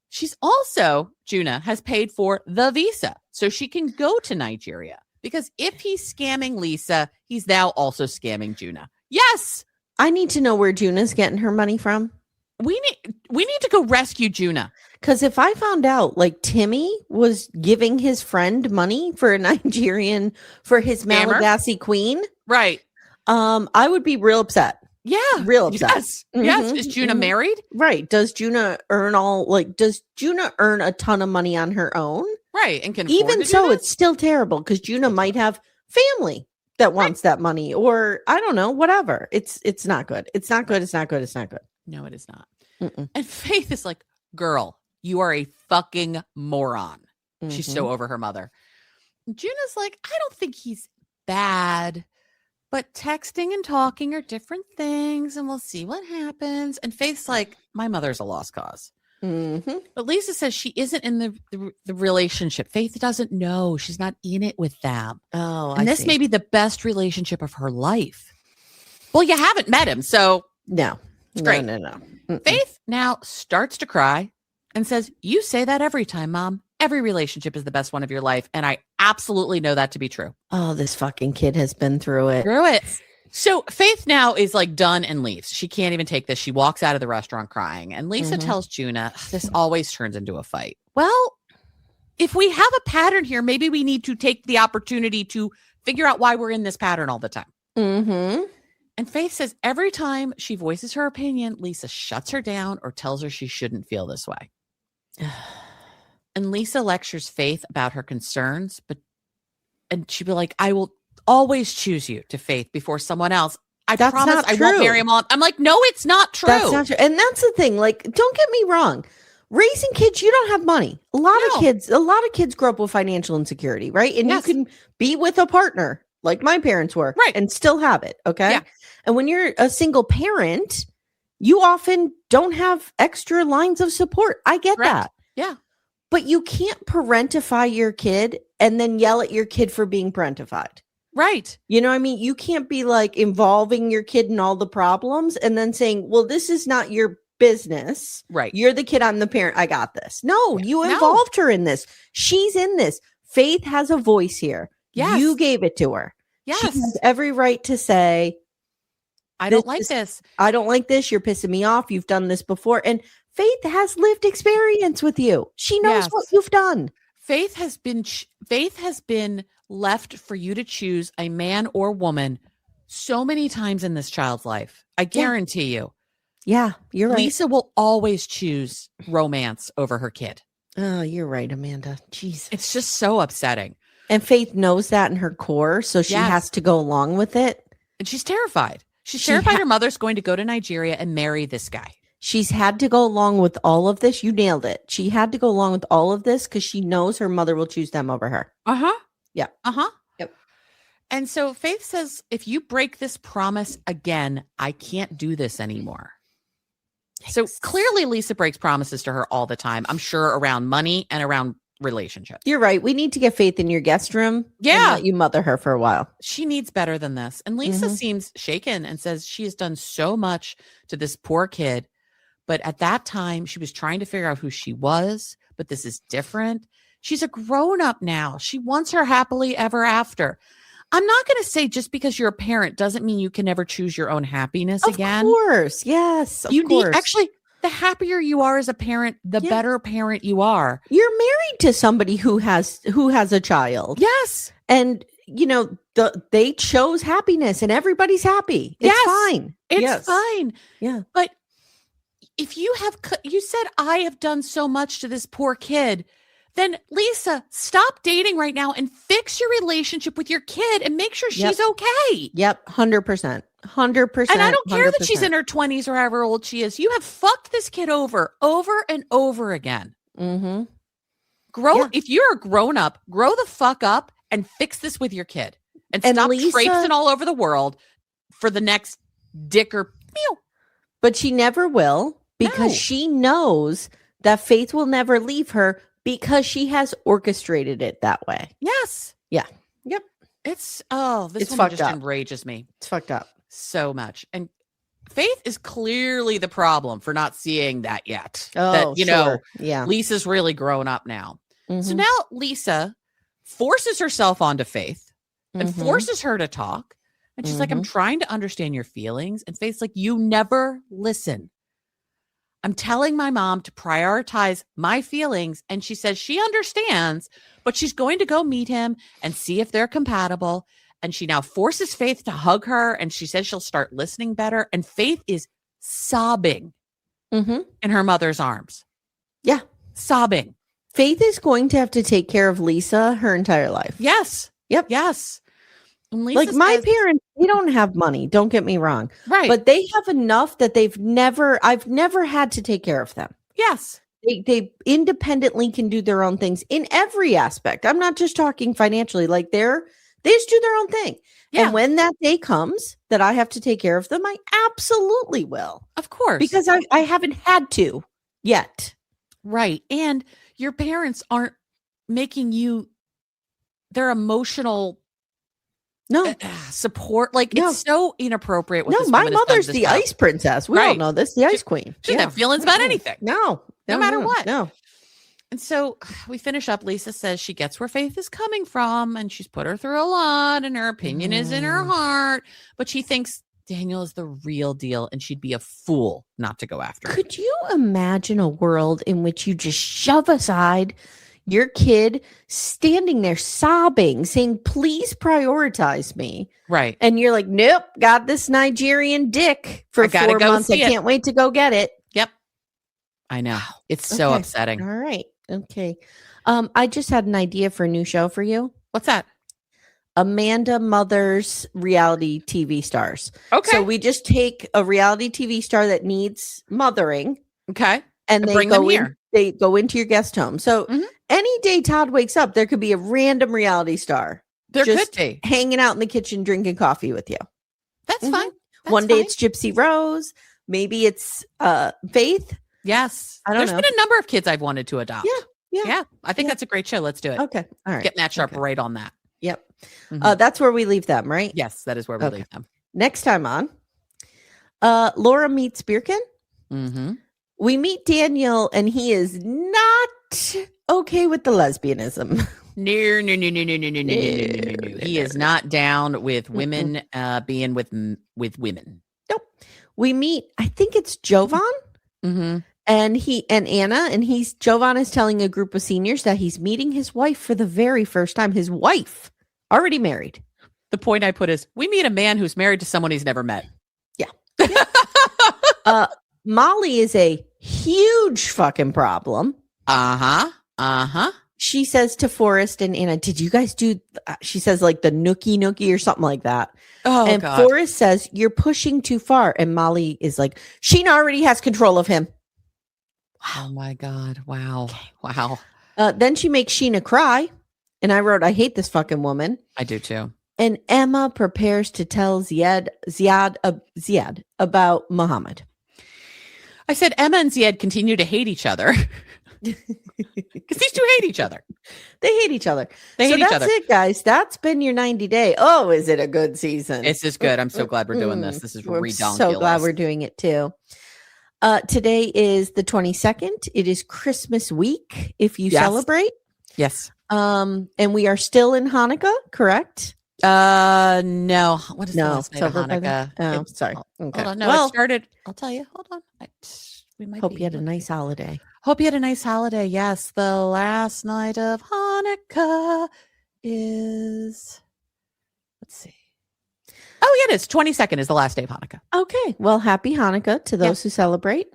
She's also, Juna has paid for the visa so she can go to Nigeria. Because if he's scamming Lisa, he's now also scamming Juna. Yes! I need to know where Juna's getting her money from. We need to go rescue Juna. Because if I found out like Timmy was giving his friend money for a Nigerian for his Malagasy queen, right? I would be real upset. Yeah, real upset. Yes, yes. Is Juna married? Right. Does Juna earn a ton of money on her own? Right, and can even so, it's still terrible because Juna might have family that wants that money, or I don't know, whatever. It's not good. It's not good. It's not good. It's not good. No, it is not. And Faith is like, girl, you are a fucking moron. She's so over her mother. Juna's like, I don't think he's bad, but texting and talking are different things, and we'll see what happens. And Faith's like, my mother's a lost cause. But Lisa says she isn't in the relationship. Faith doesn't know. She's not in it with them. Oh, and this may be the best relationship of her life. Well, you haven't met him, so no. It's great. No. Mm-mm. Faith now starts to cry and says, you say that every time, Mom. Every relationship is the best one of your life. And I absolutely know that to be true. Oh, this fucking kid has been through it. So Faith now is like done and leaves. She can't even take this. She walks out of the restaurant crying. And Lisa tells Juna, this always turns into a fight. Well, if we have a pattern here, maybe we need to take the opportunity to figure out why we're in this pattern all the time. Mm-hmm. And Faith says every time she voices her opinion, Lisa shuts her down or tells her she shouldn't feel this way. And Lisa lectures Faith about her concerns, and she'd be like, I will always choose you to Faith before someone else. That's promise I won't marry him on. I'm like, no, it's not true. That's not true. And that's the thing. Like, don't get me wrong. Raising kids, you don't have money. A lot of kids grow up with financial insecurity, right? And you can be with a partner like my parents were, right, and still have it. Okay. Yeah. And when you're a single parent, you often don't have extra lines of support. I get that. Yeah. But you can't parentify your kid and then yell at your kid for being parentified. Right. You know what I mean? You can't be like involving your kid in all the problems and then saying, well, this is not your business. Right. You're the kid. I'm the parent. I got this. No, you involved her in this. She's in this. Faith has a voice here. Yes. You gave it to her. Yes. She has every right to say, I don't like this. I don't like this. You're pissing me off. You've done this before. And Faith has lived experience with you. She knows what you've done. Faith has been left for you to choose a man or woman so many times in this child's life. I guarantee you. Yeah, you're right. Lisa will always choose romance over her kid. Oh, you're right, Amanda. Jeez. It's just so upsetting. And Faith knows that in her core, so she has to go along with it. And she's terrified. She's terrified her mother's going to go to Nigeria and marry this guy. She's had to go along with all of this. You nailed it. She had to go along with all of this because she knows her mother will choose them over her. Yeah. Yep. And so Faith says, if you break this promise again, I can't do this anymore. Yikes. So clearly Lisa breaks promises to her all the time. I'm sure around money and around relationships. You're right. We need to get Faith in your guest room. Yeah. And let you mother her for a while. She needs better than this. And Lisa seems shaken and says she has done so much to this poor kid. But at that time, she was trying to figure out who she was. But this is different. She's a grown-up now. She wants her happily ever after. I'm not going to say just because you're a parent doesn't mean you can never choose your own happiness again. Of course. Yes. Of course. Actually, the happier you are as a parent, the better parent you are. You're married to somebody who has a child. Yes. And they chose happiness and everybody's happy. It's fine. It's fine. Yeah. But if you said, I have done so much to this poor kid, then Lisa, stop dating right now and fix your relationship with your kid and make sure she's okay. Yep. 100%. 100%. And I don't care 100%. that she's in her 20s or however old she is. You have fucked this kid over and over again. Mm-hmm. If you're a grown up, grow the fuck up and fix this with your kid. And stop traipsing all over the world for the next dick or meal. But she never will because she knows that Faith will never leave her because she has orchestrated it that way. Yes. Yeah. Yep. This one just enrages me. It's fucked up. So much. And Faith is clearly the problem for not seeing that yet. Oh, that, Lisa's really grown up now. Mm-hmm. So now Lisa forces herself onto Faith and forces her to talk. And she's like, I'm trying to understand your feelings. And Faith's like, you never listen. I'm telling my mom to prioritize my feelings. And she says she understands, but she's going to go meet him and see if they're compatible. And she now forces Faith to hug her. And she says she'll start listening better. And Faith is sobbing in her mother's arms. Yeah. Sobbing. Faith is going to have to take care of Lisa her entire life. Yes. Yep. Yes. Like my parents, they don't have money. Don't get me wrong. Right. But they have enough that I've never had to take care of them. Yes. They independently can do their own things in every aspect. I'm not just talking financially. Like they just do their own thing. Yeah. And when that day comes that I have to take care of them, I absolutely will. Of course. Because I haven't had to yet. Right. And your parents aren't making you their emotional support. Like, it's so inappropriate. No, my mother's the ice princess. We all know this. The ice queen. She doesn't have feelings about anything. No matter what. No. And so we finish up. Lisa says she gets where Faith is coming from, and she's put her through a lot, and her opinion is in her heart, but she thinks Daniel is the real deal, and she'd be a fool not to go after him. Could you imagine a world in which you just shove aside your kid standing there sobbing, saying, please prioritize me? Right. And you're like, nope, got this Nigerian dick for 4 months. I can't wait to go get it. Yep. I know. It's so upsetting. All right. Okay. I just had an idea for a new show for you. What's that? Amanda Mothers reality TV stars. Okay. So we just take a reality TV star that needs mothering. Okay. And they bring them here. They go into your guest home. So any day Todd wakes up, there could be a random reality star. There could be. Hanging out in the kitchen, drinking coffee with you. That's fine. One day it's Gypsy Rose. Maybe it's Faith. Yes. There's been a number of kids I've wanted to adopt. Yeah. I think that's a great show. Let's do it. Okay. All right. Get Matt Sharp right on that. Yep. That's where we leave them, right? Yes, that is where we leave them. Next time on, Laura meets Birkin. We meet Daniel, and he is not okay with the lesbianism. No. He is not down with women being with women. Nope. We meet, I think it's Jovan. And Anna, and Jovan is telling a group of seniors that he's meeting his wife for the very first time. His wife, already married. The point I put is, we meet a man who's married to someone he's never met. Yeah. Molly is a huge fucking problem. She says to Forrest and Anna, did you guys do, she says like the nookie or something like that. And God. Forrest says, you're pushing too far. And Molly is like, Sheena already has control of him. Wow. Oh my God. Wow. Okay. Wow. Then she makes Sheena cry. And I wrote, I hate this fucking woman. I do too. And Emma prepares to tell Ziad about Muhammad. I said Emma and Ziad continue to hate each other. Because these two hate each other. They hate each other. That's it, guys. That's been your 90 day. Oh, is it a good season? This is good. I'm so glad we're doing this. This is redonkulous. So glad we're doing it too. Today is the 22nd. It is Christmas week. If you celebrate. Yes. And we are still in Hanukkah, correct? No. What is the last night of Hanukkah? Oh, sorry. Okay. Hold on. No, it started. I'll tell you. Hold on. We might hope you had a nice holiday. Hope you had a nice holiday. Yes. The last night of Hanukkah is, let's see. Oh, yeah, it is. 22nd is the last day of Hanukkah. Okay. Well, happy Hanukkah to those who celebrate.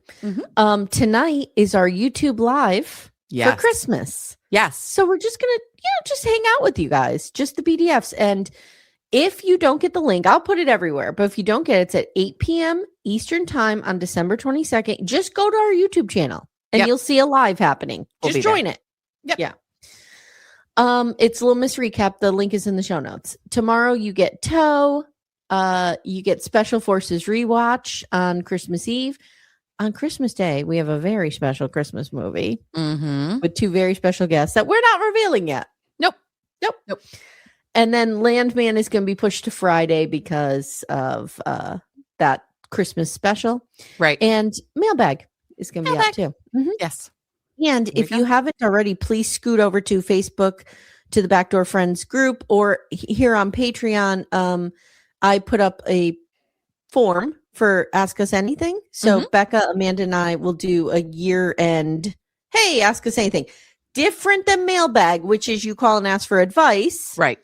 Tonight is our YouTube live for Christmas. Yes. So we're just going to, just hang out with you guys, just the BDFs. And if you don't get the link, I'll put it everywhere. But if you don't get it, it's at 8 p.m. Eastern time on December 22nd. Just go to our YouTube channel and you'll see a live happening. Just join it. Yep. Yeah. It's Little Miss Recap. The link is in the show notes. Tomorrow you get Toe. You get Special Forces Rewatch on Christmas Eve. On Christmas Day, we have a very special Christmas movie with two very special guests that we're not revealing yet. Nope. And then Landman is going to be pushed to Friday because of that Christmas special. Right. And Mailbag is going to be out too. Yes. And if you haven't already, please scoot over to Facebook to the Backdoor Friends group, or here on Patreon. I put up a form for Ask Us Anything. So Becca, Amanda, and I will do a year-end, hey, Ask Us Anything. Different than Mailbag, which is you call and ask for advice. Right.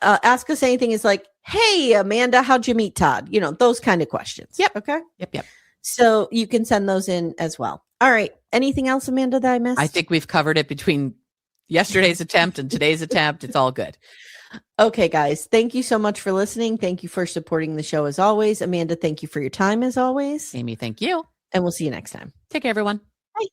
Ask Us Anything is like, hey, Amanda, how'd you meet Todd? Those kind of questions. Yep. Okay. Yep. So you can send those in as well. All right. Anything else, Amanda, that I missed? I think we've covered it between yesterday's attempt and today's attempt. It's all good. Okay, guys. Thank you so much for listening. Thank you for supporting the show as always. Amanda, thank you for your time as always. Amy, thank you. And we'll see you next time. Take care, everyone. Bye.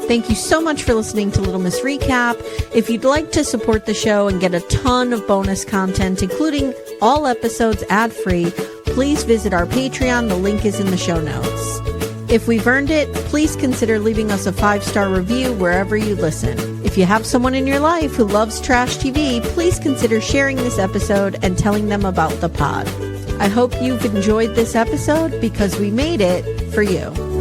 Thank you so much for listening to Little Miss Recap. If you'd like to support the show and get a ton of bonus content, including all episodes ad-free, please visit our Patreon. The link is in the show notes. If we've earned it, please consider leaving us a 5-star review wherever you listen. If you have someone in your life who loves trash TV, please consider sharing this episode and telling them about the pod. I hope you've enjoyed this episode because we made it for you.